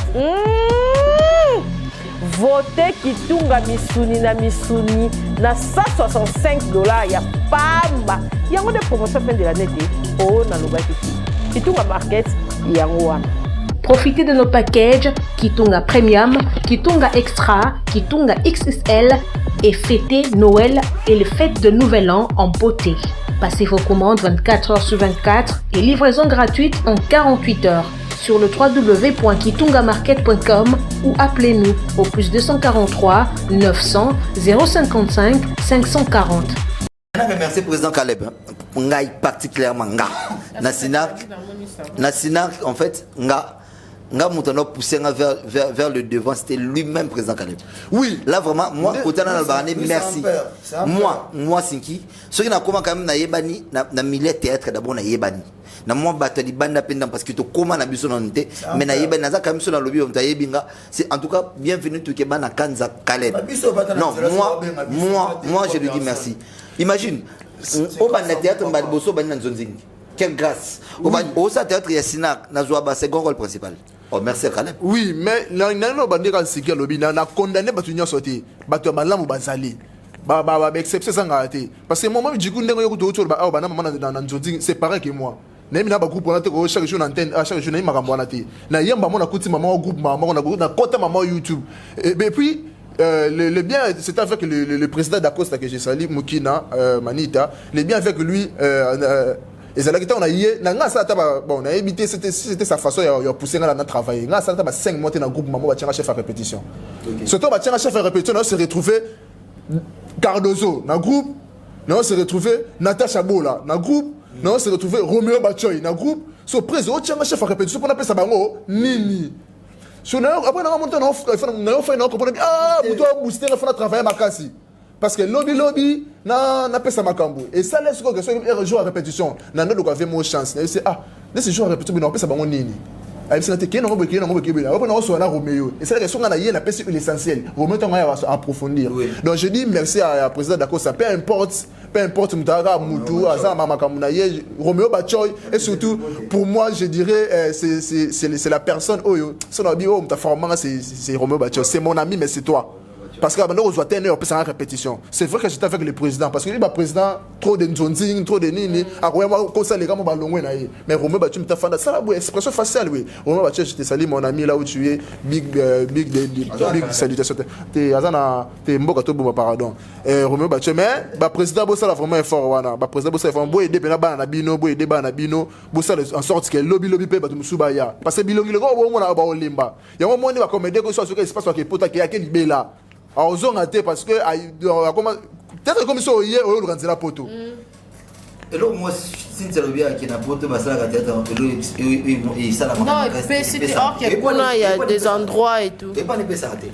Voter Kitunga misuni na $165 ya pamba. Yango de promotion fin de l'année oh na loba Kitunga Market yango wana. Profitez de nos packages Kitunga Premium, Kitunga Extra, Kitunga XXL et fêtez Noël et les fêtes de Nouvel An en beauté. Passez vos commandes 24 heures sur 24 et livraison gratuite en 48 heures sur le www.kitungamarket.com ou appelez-nous au plus 243 900 055 540. Merci président Caleb. Ngai particulièrement nga. Nasinak en fait nga Moutano poussé vers le devant, c'était lui-même président Caleb. Oui. Là vraiment, moi, Kotana Nalbarane, merci. Moi, Sinki, ce qui n'a comment quand même na yebani, na milieu théâtre d'abord na yebani. Na moi batali banda pendant parce que to comment na biso nonté, mais na yebani na quand même sur le lobby on ta yebinga. C'est en tout cas bienvenue tout Keba na Kanza Caleb. Non, moi je lui dis merci. Imagine, au banda théâtre mba boso banda nzonzingi. Quelle grâce. Au sa théâtre Yassina na joué second rôle principal. Oh, merci Caleb. Oui, mais non bandera siki lobby na condamné batu nya sorti. Batu malamu bazali. Ba exception sanga té. Parce que moi du coup ndengo yokuto autour ba na mama na nzonzingi, c'est pareil que moi. Même na ba groupe on a chaque jour antenne chaque jour na makambo na té. Na yamba mo na kuti maman au groupe maman na kota maman YouTube. Et puis le bien, c'est avec le président d'Acosta que j'ai sali, Mukina, Manita, le bien avec lui, et c'est là que on a eu, on a évité, c'était sa façon de pousser dans notre travail. On a 5 mois dans le groupe, maman, on a chef à répétition. Surtout, on a chef à répétition, on s'est retrouvé Cardozo dans le groupe, on s'est retrouvé Natacha Bola dans le groupe, on s'est retrouvé Romeo Bachoy dans le groupe, so président, on a chef à répétition, on appelle ça Nini. Après, on a monté, on a fait booster, on a travaillé à Makassi. Parce que lobby, on a fait ça à Makambo. Et ça laisse que ce jour à répétition, on a eu moins de chance. On a dit, ah, laisse jouer à répétition, on a fait ça à Nini. ayebisanga te kee nango boye après nango sola na Roméo et c'est la question na ye na pesi l'essentiel Roméo ntango ya approfondir donc je dis merci à président Dakosa peu importe mutaka mutu azala makambo na ye Roméo Bachoy et surtout pour moi je dirais c'est la personne oyo son abi oh mta formant c'est Roméo Bachoy c'est mon ami mais c'est toi parce que maintenant on voit tenir on peut s'en répétition c'est vrai que j'étais avec le président parce que le président trop de nzonzing trop de nini a vraiment comme ça les gars m'ont longé na mais Roméo Bachoy mta fanda ça la expression faciale oui Roméo Bachoy je te salue mon ami là où tu es big salutations t'es azana t'es mboka to boma pardon Roméo Bachoy mais ba président bossa la vraiment fort wana ba président bossa vraiment boy aider bena bana bino boy aider bana bino bossa en sorte que lobby pe ba musuba ya parce que bilongi le go mona ba olimba ya mo moni ba comédie ko so que espace que pota ki ya ke libela alors on a été parce que peut-être comme ça hier on organise la poto et là moi si tu reviens qui na poto ba ça la tête et ça la non et si tu or qu'il y a des endroits et tout et pas ne peut s'arrêter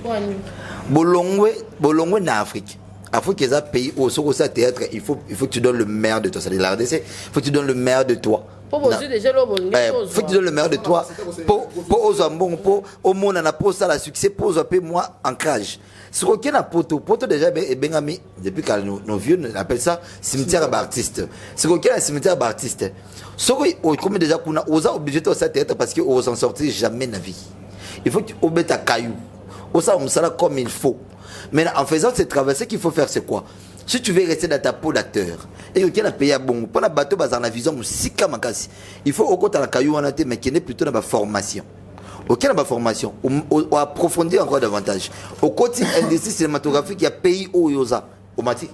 bolongwe na Afrique est un pays où sur ça théâtre il faut que tu donnes le meilleur de toi ça dit la RDC il faut que tu donnes le meilleur de toi faut que tu donnes le meilleur de toi pour aux ambons pour au monde on a pour ça la succès pour un peu moi ancrage ce qu'on a poto déjà et bengami depuis que nos vieux appellent ça cimetière d'artistes ce qu'on a cimetière d'artistes ce qu'on comme déjà qu'on a osé obligé de ça théâtre parce que on s'en sortir jamais na vie il faut que tu obètes à caillou on ça on sera comme il faut mais en faisant cette traversée qu'il faut faire c'est quoi si tu veux rester dans ta peau d'acteur et que tu as payé bon pour la bateau dans la vision musika makasi il faut au côté la caillou en mais qui est plutôt dans la formation auquel la formation on approfondir encore davantage au côté industrie cinématographique il y a pays où yosa au mati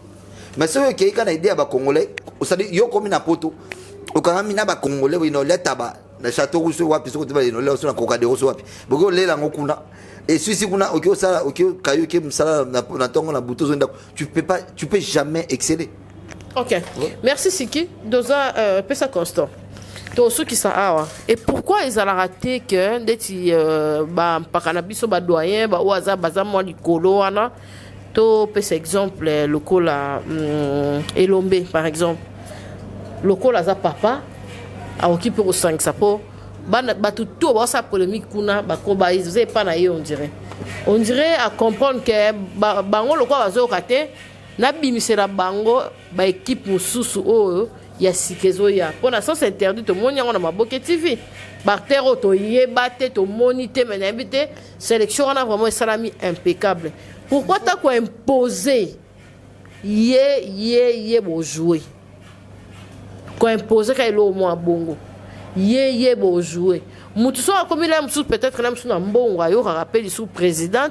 mais ce qui est quand idée ba congolais ça dit yo comme na poto au quand mina ba congolais oui no leta ba na château rouge wapi so ba no le so na kokadero so wapi boko lela ngokuna et si kuna OK ça OK kayo ke msala na tongo na buto zonda tu peux jamais exceller. OK. Merci Siki. Doza pesa constant. To ceux qui sont awa. Et pourquoi ils ont raté que ndeti ba pakana biso ba doyen ba oaza baza mo likolo wana to pesa exemple lokola Elombe par exemple. Lokola za papa a occupé au 5 sapo tout ça polémique kuna ba ko ba ils pas na on dirait à comprendre que bango le quoi bazo raté na bimisera bango ba équipe mususu o ya sikezo ya pour l'instant c'est interdit to moni on a maboke TV bactéro to yeba te to moniter mais invité sélection on a vraiment salami impeccable pourquoi t'as quoi imposer yé bo jouer quoi imposer quand il au moins bongo yé bo jouer mutu so comme il aime sous peut-être l'aime sous na mbongo ayo rappelle sous président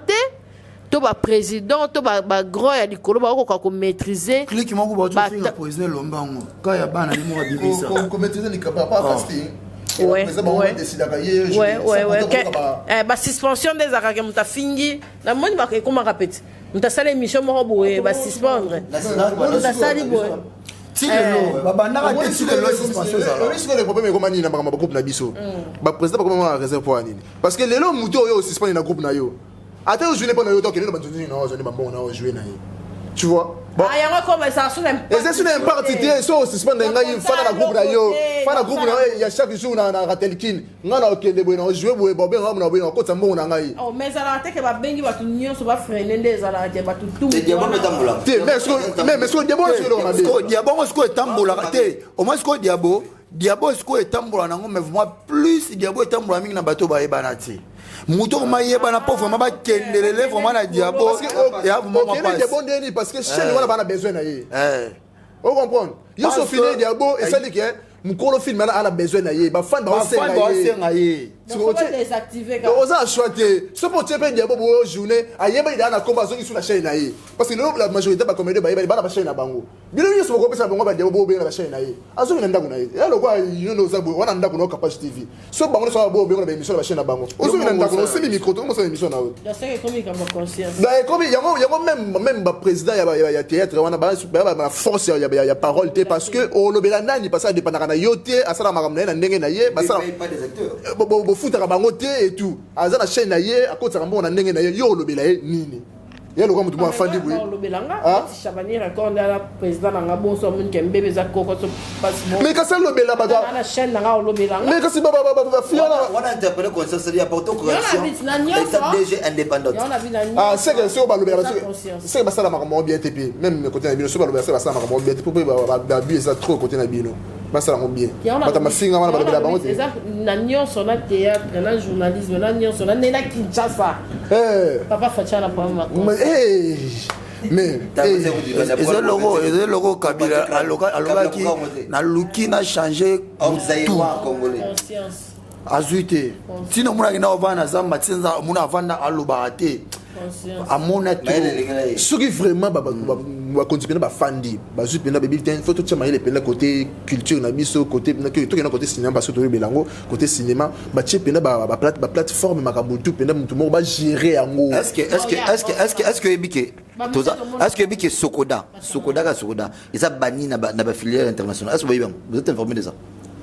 to ba président to ba grand ya likolo ba ko maîtriser clique mo ko ba to président lombango ka ya bana ni mo bibisa ko maîtriser ni pas casting ouais ba suspension des araka muta fingi na moni ba ko ma répète muta sala émission mo boye ba suspendre muta sali boye si le babanda ka si le suspension ça là est-ce que le problème est comment ni na ba groupe na biso ba président ba comment réserve pour anini parce que lelo muto yo suspendre na groupe na yo attends je n'ai pas na yo donc il est non je n'ai pas bon na jouer na tu vois bon ah yango comme ça sur un et c'est sur un parti té so suspendre ngai fana na groupe na yo fana groupe na il y a chaque jour na ratelkin ngana okende boy na jouer boy bobe ngam na boy na kota mbongo na ngai oh mais ça la tête que ba bengi ba tout nyon so ba freiner des ala te ba tout tout te diabo metambola te mais est-ce que diabo est-ce que on a dit diabo est-ce que tambola te au moins est-ce que diabo est-ce que tambola nango mais moi plus diabo tambola mingi na bato ba ebana ti muto maye bana po vraiment ba kendelele vraiment na diabo et a vraiment pas diabo ndeni parce que chez nous on a besoin na ye on comprend yo so fini diabo et ça dit que mukolo film on a besoin na ye ba fan ba senga ye tu vas désactiver quand on a choisi ce pour te diabo bo journée ayeba ida na komba zo sur la chaîne na ye parce que la majorité ba comédie ba ba na chaîne na bango bilo yo so ko pesa bango ba diabo bo be na chaîne na ye azo na ndako na ye ya lo kwa you know za bo wana ndako no capacity TV so bango so bo be na émission na chaîne na bango ozo na ndako no semi micro to mo so émission na o da c'est comme comme conscience da comme yango même ba président ya théâtre wana ba force ya parole te parce que o lobela nani parce que dépendant na yote asala makamna na ndenge na ye ba sala pas des acteurs futaka bango te et tout aza na chaîne na ye akotaka mbongo na ndenge na ye yo olobela ye nini Il y a le grand mouvement Fandi Boui. Mais quand c'est le Bela, mais quand c'est on a interpellé comme ça, c'est-à-dire apporter correction. L'État DG indépendante. Ah, c'est que c'est au Balobela, c'est que ça la marmot bien TP. Même côté Nabino, c'est Balobela, c'est la marmot bien TP. Pour pas abuser ça trop côté Nabino. Bah ça la bien. Bah ma fille, on va Balobela, bah c'est ça. Nanion sur la théâtre, la journalisme, nanion sur la Nena Kinshasa. Papa Fatchala pour moi. Mais eza logo Kabila alobaki na luki na changer tout azuite tino muna kina ovana zamba tsenza muna avanda aloba te amona to ce qui vraiment va continuer ba fandi ba juste pena baby ten faut tout chama ile pena côté culture na biso côté côté cinéma parce que to belango côté cinéma ba che pena ba plateforme makabutu pena mutu mo ba gérer yango est-ce que ebike est-ce que ebike Sokoda ils a banni na ba filière internationale est-ce que vous êtes informé de ça?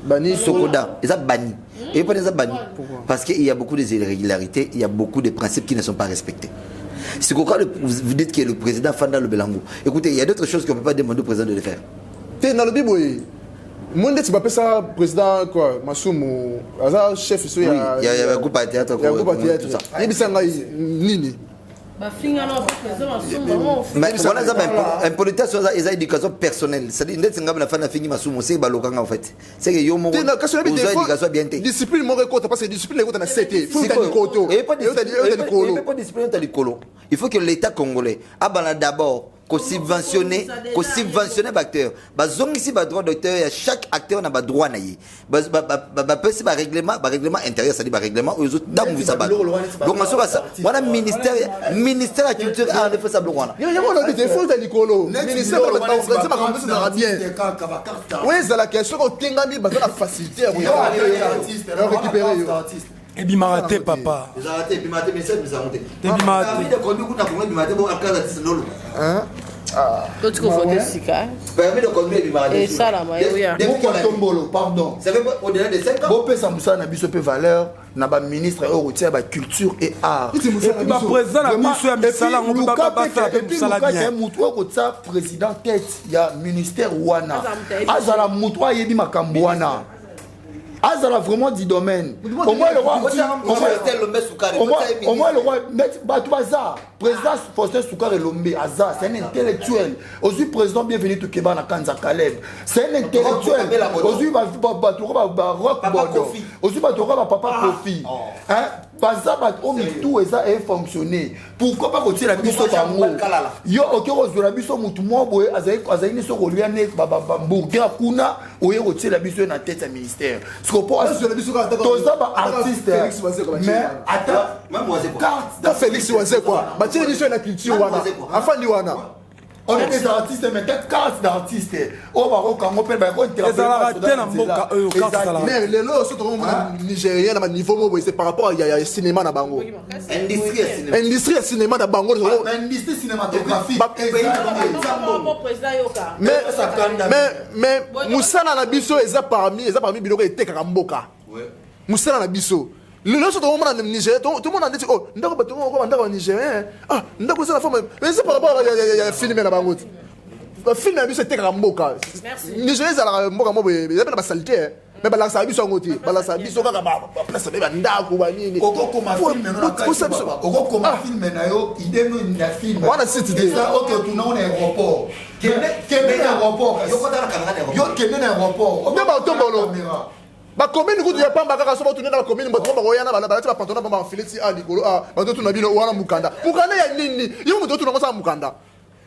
Banni Sokoda, ils ont banni. Et pourquoi ils ont banni? Parce qu'il y a beaucoup d'irrégularités, il y a beaucoup de principes qui ne sont pas respectés. C'est pourquoi vous dites que le président Fanda le Belango. Écoutez, il y a d'autres choses qu'on ne peut pas demander au président de le faire. Tu es dans le Biboui. Moi, tu vas appeler ça président quoi? Massoumou, chef. Il y a un groupe à théâtre. Il y a un groupe à théâtre. Il y a Nini. Mais voilà, un politique sur les éducation personnelle. C'est-à-dire que nous avons fini ma soumo, c'est balokanga en fait. C'est que yo mo éducation bien té. Discipline mo récolte parce que discipline récolte na 7. Faut que koto. Et pas discipline ta likolo. Il faut que l'État congolais abana d'abord qu'on subventionner acteur. Bazong ici ba droit d'auteur, chaque acteur n'a pas droit naïe. Ba pesi ba règlement intérieur, c'est-à-dire ba règlement aux autres dames vous ça ba. Donc on ça. Voilà ministère de la culture a fait ça bloquana. Il y a mon défaut de Nicolo. Ministère de la culture ça va comme ça bien. Oui, c'est la question qu'on tengami ba la facilité à récupérer. Et Bimarate, papa. Et Bimarate, mais c'est bizarre. Et Bimarate. Toi, tu confonds Sika. Et ça, là, oui. Pardon. Ça fait au-delà de 5 ans. Bopé Samoussa n'a pas valeur, n'a pas ministre au routier, bah culture et art. Et puis, ma président a mis sur un misala, on peut pas battre, et puis, ça l'a bien. Président tête, il y a ministère Wana. Azala Moutoua, il y a Makambouana. Azala vraiment du domaine. Au moins le roi Batouaza, président Faustin Soukare Lombe, Aza, c'est un intellectuel. Aujourd'hui, président bienvenu to Keba na Kanza Kaleb. C'est un intellectuel. Aujourd'hui, Batouaza Rock Bodo. Aujourd'hui, Batouaza Papa Kofi. Hein? Baza tout et ça est fonctionné. Pourquoi pas retirer la biso bango? Yo ok rose la biso mutu mo boye azaini so koliane Burkina Kuna oye retirer la biso na tête du ministère. Ce qu'on peut toza ba artiste mais attends même moi c'est quoi? Félix Wazé quoi? Ba tire biso na culture wana. Afandi wana. On est des artistes, mais quatre cartes d'artistes. On va recommencer par contre. Mais les lots sont nigériens à niveau, c'est par rapport à cinéma na bango. Industrie cinéma na bango. Industrie cinématographique. Mais Moussana na biso eza parmi biloko ete karamboka. Moussana na biso. Le lot tout le monde en Niger, tout le monde a dit oh, ndako nigérien. Ah, ndako c'est la forme. Mais c'est par rapport à filmer la bangote. Le film a vu c'était Ramboka. Nigérien ça la mboka mo il y a pas de saleté. Mais bala ça biso ngoti, bala ça biso kaka ba place ba ndako ba nini. Koko koma film na koko koma film na yo ideno na film. Wana city ça OK tu na on aéroport. Kende na aéroport. Yo kota na kamera. Yo kende na aéroport. On ba tombolo. Ba commune kutu ya pamba kaka so ba tunena ba commune ba royana ba ba pantona ba Félix a Nicolo a ba to na bino wana mukanda ya nini yo muto to na sa mukanda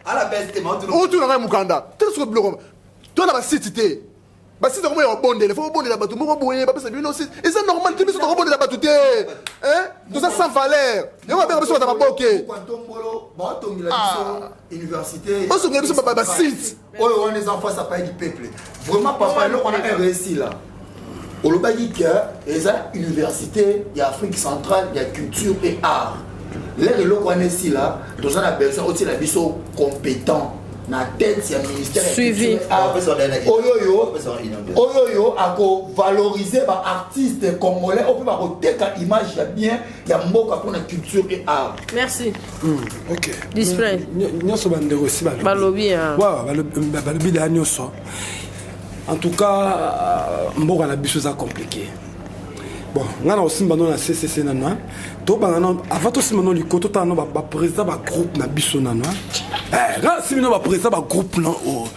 ala beste ma to na mukanda tout ce bloc to na ba cité ba cité comme ya bondele faut bondela ba to mo boye ba pesa bino c'est c'est normal tu biso to bondela ba tout hein tout ça sans valeur yo ba ba biso ta boke Tombolo ba to ngila biso université on se biso ba site oyo on les enfants ça pas du peuple vraiment papa là on a réussi là. Au Lobagi, il y a une université, il y a Afrique centrale, il y a culture et art. Là, le qu'on est ici, là, nous avons besoin aussi de biso compétent. na tête ya ministère suivi oyo ako valoriser ba artistes congolais au peut ba koteka image ya bien ya mboka pour la culture et art. Merci. OK. Display. Nyonso bandeko aussi balobi balobi la nyonso. En tout cas mboka na biso ça compliqué. Bon, ngana aussi mbano na CCC nana. To bangana avant to simano likoto ta no ba président ba groupe na biso nana. Là simano ba président ba groupe na o.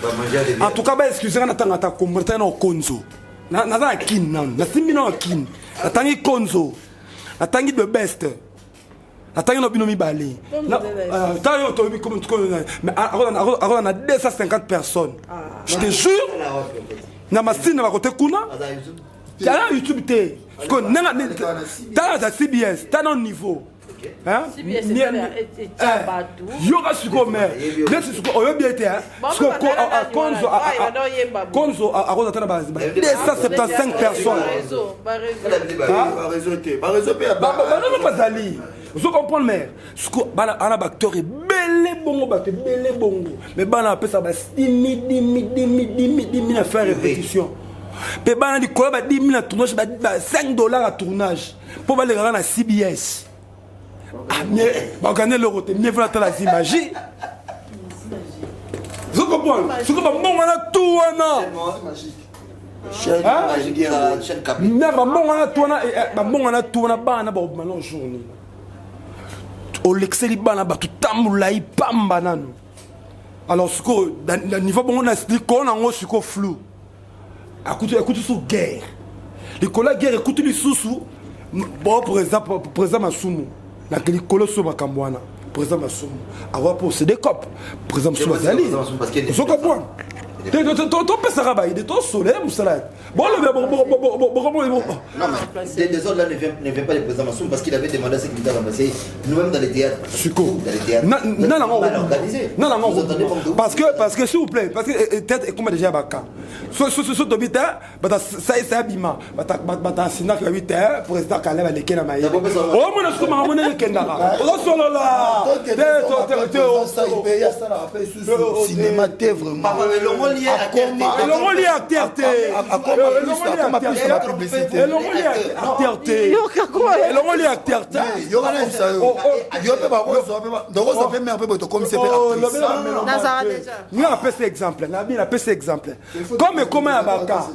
En tout cas ba excusez na tanga ta komprendre na konzo. Na za kin nan. Na simino kin. Na tangi konzo. Na tangi the best. Na tangi no bino mi bale. Na tayo to bi comme mais on a 250 personnes. Je te jure. Na masine ba côté kuna. T'as YouTube té. Parce que t'as la CBS, t'as un niveau. Hein? CBS est Batou. Yoga suko mère. Là c'est suko oyo bien été hein. Suko Konzo a cause de la base. 275 personnes. Non pas ali. Vous comprenez mère. Suko bana ana acteur est belé bongo baté belé bongo. Mais bana appelle ça 10 000 à faire répétition. Pe bana di kola ba 10 000 à tournage ba $5 à tournage pour ba les gars na CBS. Ah mais ba gagner l'euro te mieux voilà la images. Vous comprenez? Ce que ba bon na tout wana. Chaîne magique chaîne capitale. Na ba bon na tout wana ba bon na tout wana bana ba malon journée. O l'exceli bana ba tout tamulai pamba nanu. Alors ce que niveau bon na explique qu'on a un suko flou. Écoute sous guerre. Les collègues guerre écoute les sous. Bon président Masumu. La les sur Makambwana. Président Masumu. Avoir possédé cop. Président Masumu Zali. Ils comprendre. Ton pèse rabaï de ton soleil moussalat. Bon non mais des autres là ne vient pas le président Masumu parce qu'il avait demandé à ce qu'il remplacer nous-mêmes dans les théâtres. Non parce que s'il vous plaît parce que tête comme déjà baka. Ce dobita ça bima bata sina que 8h président Kaleb aleke na maï. Oh mon ce comment on kendara. Oh solo là. Cinéma t'es vraiment lié à TRT. Comme comment Abaka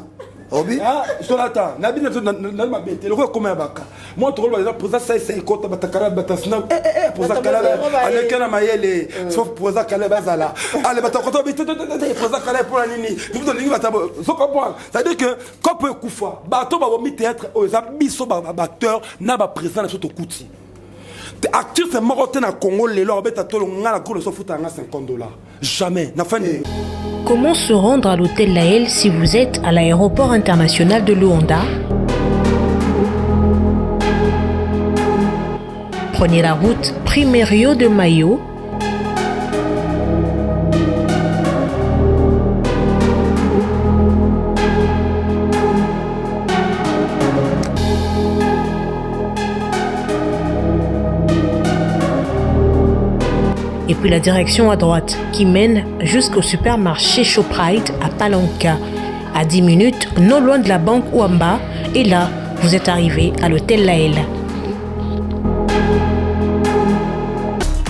Obi Jonathan Nabi na mabete le comment Abaka moi to le président ça c'est côté batakara batasna pour ça kala avec na mayele sauf pour ça kala bazala allez batakota pour ça kala pour nini vous donner batabo so comprendre ça veut dire que quand peut kufa bato ba mi théâtre aux abisso ba acteur na ba président na soto kuti acteur c'est marocain na Congo les lo beta to ngala ko le so futa nga $50 jamais na fin. Comment se rendre à l'hôtel Laël si vous êtes à l'aéroport international de Luanda? Prenez la route Primerio de Mayo. Et puis la direction à droite qui mène jusqu'au supermarché Shoprite à Palanca. À 10 minutes, non loin de la banque Ouamba. Et là, vous êtes arrivé à l'hôtel Laël.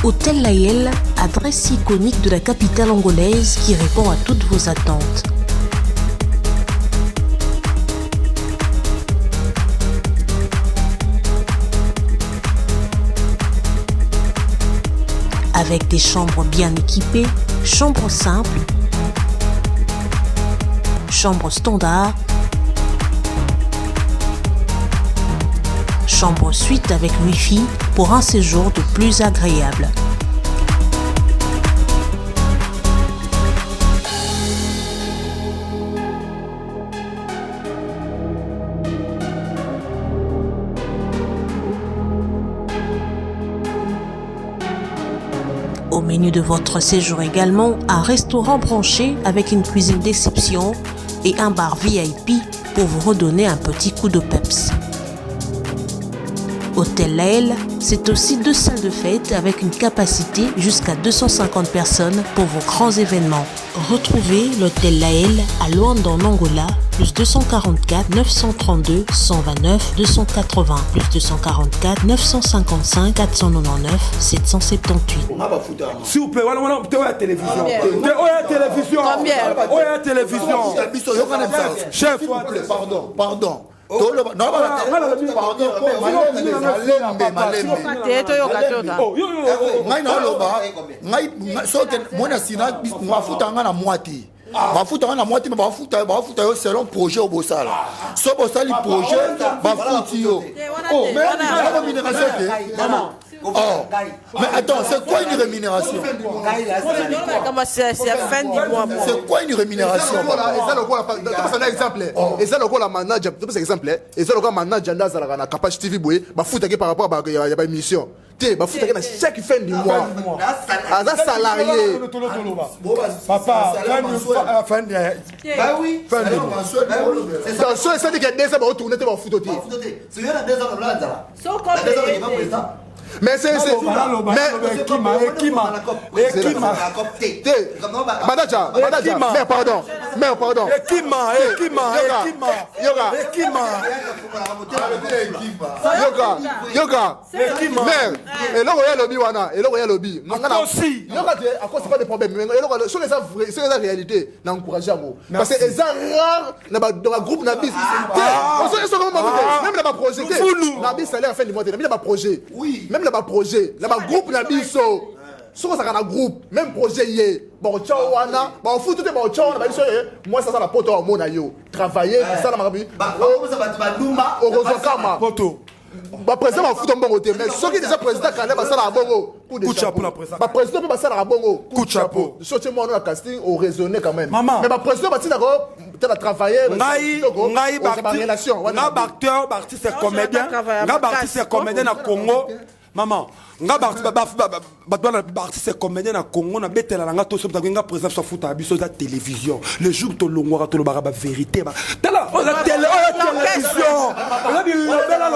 Hôtel Laël, adresse iconique de la capitale angolaise qui répond à toutes vos attentes. Avec des chambres bien équipées, chambres simples, chambres standard, chambre suite avec Wi-Fi pour un séjour de plus agréable. Au menu de votre séjour également, un restaurant branché avec une cuisine d'exception et un bar VIP pour vous redonner un petit coup de peps. Hôtel Laël, c'est aussi 2 salles de fête avec une capacité jusqu'à 250 personnes pour vos grands événements. Retrouvez l'Hôtel Laël à Luanda en Angola, plus 244 932 129 280, plus 244 955 499 778. S'il vous plaît, voilà, la télévision. La télévision. Chef, Pardon. Selon projet au Bossala. Ce Bossali projet, mais attends, c'est quoi une rémunération? C'est la fin du mois. C'est quoi une rémunération? C'est un exemple. Et ça, le manager, c'est un exemple. Et ça, le manager, na Kapach TV boy, ba fouta par rapport à la émission. Té, ba fouta chaque fin du mois. Un salarié. Papa, fin de bah oui. Fin de mois. C'est ça dit que des ça va retourner te ba fouta. C'est bien des ans là. Mais c'est mais pardon yoga et là il lobby wana et là il lobby aussi à cause c'est pas des problèmes mais sur les réalité n'encourager parce que c'est rare dans le groupe na bis même dans projet na bis ça l'air fin du mois même dans projet oui même là-bas projet, là-bas groupe la biso. Si on a un groupe, même projet yé. Bon, ciao wana, bon fout tout est bon ciao, na biso moi ça la poto au mona yo. Travailler ça na mabi. Au Rosokama. Poto. Ba président va foutre un bon côté mais ceux qui déjà président quand même ça la bongo. Coup de chapeau la président. Ba président peut passer la bongo. Coup de chapeau. Sortir moi dans casting au raisonner quand même. Mais ba président va d'accord, tu as travaillé. Ngai artiste comédien. Artiste comédien na Congo. Maman, artiste comédien na Congo na betela nga to so nga président so futa biso za télévision. Le jour to longwa to lo ba vérité ba. Tala o la télévision. On a dit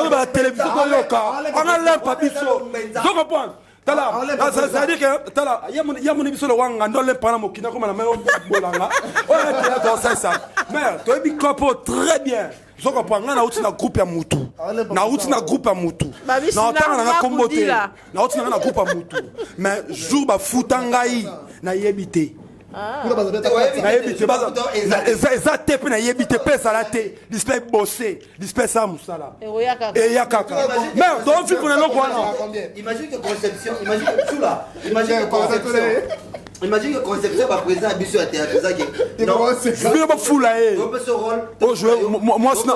la télévision ko yoka. On a lampa biso. Tu comprends? Tala, ça veut dire que tala, il y a mon émission le wanga ndole pana mokina comme na mayo bolanga. On a dit ça. Mais tu as dit copo très bien. Je comprends na outi na groupe ya mutu. Na outi na groupe ya mutu. Na otanga na kombote. Na outi na groupe ya mutu. Mais jour ba futangai na yebité. Na yebité baza. Eza tepe na yebité pesa la te. Display bossé, display ça musala. Et ya kaka. Mais donc tu connais le quoi. Imagine que conception, imagine tout là. Imagine que conception. Imagine que conception va présenter un bus à théâtre. Non, je vais pas fou là. On peut ce rôle. Moi, fou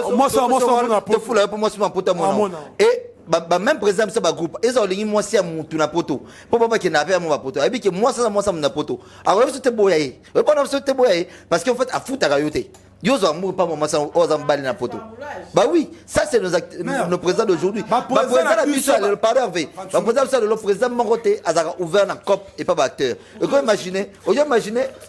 là pour moi, c'est mon pote à moi. Et même président ça groupe ils ont ligne moi si à mon na poto pour pas qu'il n'a pas mon poto et puis que moi ça mon poto alors c'était boyé pas c'était boyé parce qu'en fait à foot à rayoter yo zo amour pas moi ça aux emballer na poto bah oui ça c'est nos présidents d'aujourd'hui président la mission le parler président ça le président Mongoté a ouvert na cop et pas acteur et quand imaginez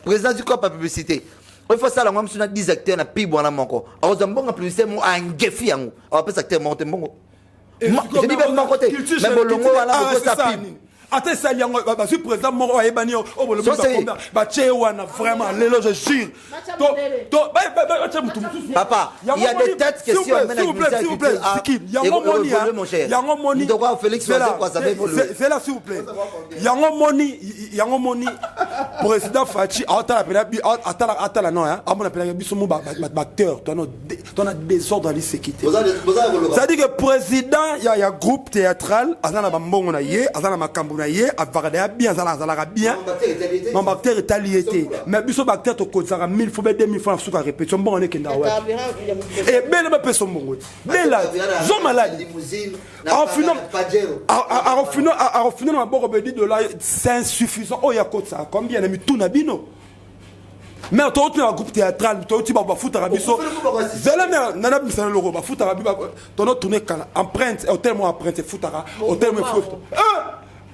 président du cop à publicité. Il faut ça la même sur 10 acteurs na pibo na monko aux embonga publicité mo angefi yango on appelle acteur monté mongo. Je dis même mon côté, même au longo, voilà, ça pime. Attends, ça, il y a un président Moro et Banio, oh, le vraiment, je jure. Papa, il y a des têtes questions. S'il vous plaît, il y a un moni. Félix, c'est là, s'il vous plaît. Il y a un moni. Président Fachi, attends, non, hein, à mon appel, acteur, tu as des ordres de sécurité. Ça dit que président, il y a un groupe théâtral, Azana Bambon, Azana Makambo. A varder bien ça bien mon bactère est allié mais biso bactère to kozara 1000 fois 2000 fois sur répétition bon on est kenda ouais et ben le person bongo mais là zo malade en finant ma boro be dit de là c'est insuffisant oh ya ça combien de tout na bino mais toi tu as un groupe théâtral toi tu vas foutre à biso zela mais nana bisana loro ba foutre à biso ton autre tourner kana empreinte hôtel moi empreinte foutre hôtel moi foutre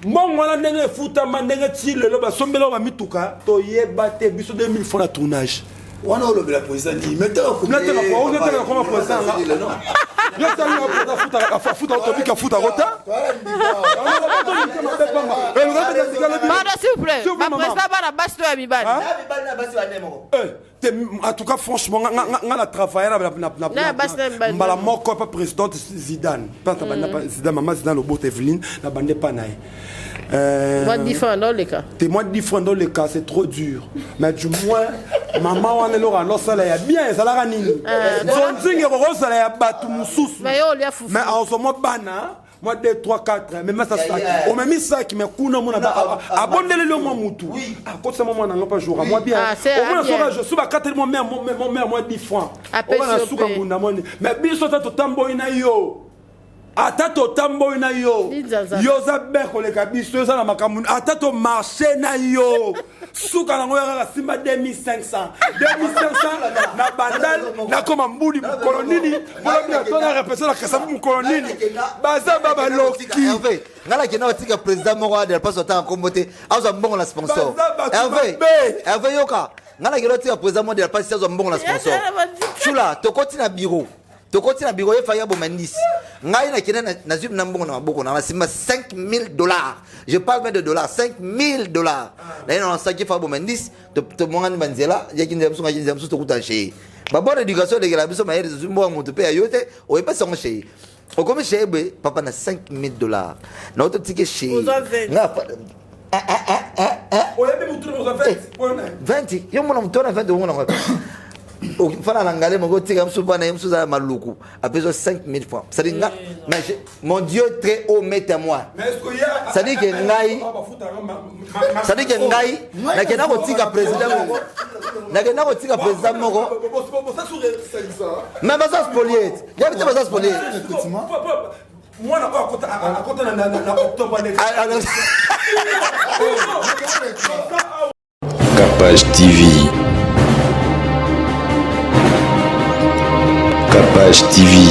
mon wala ndenge futa mandenge tile lo ba sombelo ba mituka to yeba te biso 2000 francs na tournage wana o le la président ni mettez comment président afuta topic afuta rota. Pardon, s'il vous plaît. Ma président va la base de Mibali. En tout cas, franchement, on a travaillé avec la mort pas présidente Zidane. Zidane, maman Zidane, le beau Evelyne, la bande pas naïe. Moi, différent dans les cas. T'es moins différent dans les cas, c'est trop dur. Mais du moins, maman, on est là, alors ça là, bien, ça l'a ranini. Son zing est rose, ça l'a battu, moussous. Mais en ce moment, bana. Moi, 2, 3, 4, mais ça sac. On m'a mis ça qui m'a coulé mon abonné le moment moutou. À cause de ce moment, on n'a pas joué. Moi, bien. Au moins, je suis à 4 mois, mon mère, moi, 10 francs. On a sous comme mais bien, ça, tu tambo inayo. Atato tambo inayo. Yoza beko le kabiso, ça, la makamoun. Atato marché nayo. Souka na ngoya simba 2500. 2500 na bandal na koma mbuli mukolonini. Voilà bien tona répéter la kasa mukolonini. Baza baba loki. Hervé, ngala kena otika président moko de pas autant comboté. Azo mbongo la sponsor. Hervé yoka. Ngala kena otika président moko de pas azo mbongo la sponsor. Chula, tokoti na bureau. Tokoti na bureau efaya bomandis. Ngai na kena na zub na mbongo na maboko na sima $5000. Je parle même de dollars, $5000. Là on ça qui fa bomandis, to mongani banzela, yakinde msunga yakinde msuto kutache. Ba bonne éducation de la biso maire zumbo moto pe ayote, o e pas son chez. O comme chez papa na $5000. Na auto ticket chez. Nga o yebe mutu mo 20. Yo mona mutona 20 mona. Fana l'angalé mon côté comme souvent na yemsu za maluku a besoin 5000 francs. Ça dit mais mon Dieu très haut met à moi. Ça dit que ngai ça dit que ngai na kena ko tika président moko. Na kena ko tika président moko. Mais ça spolier. Il y a des ça spolier. Moi na pas à côté na octobre Capage TV. Capage TV.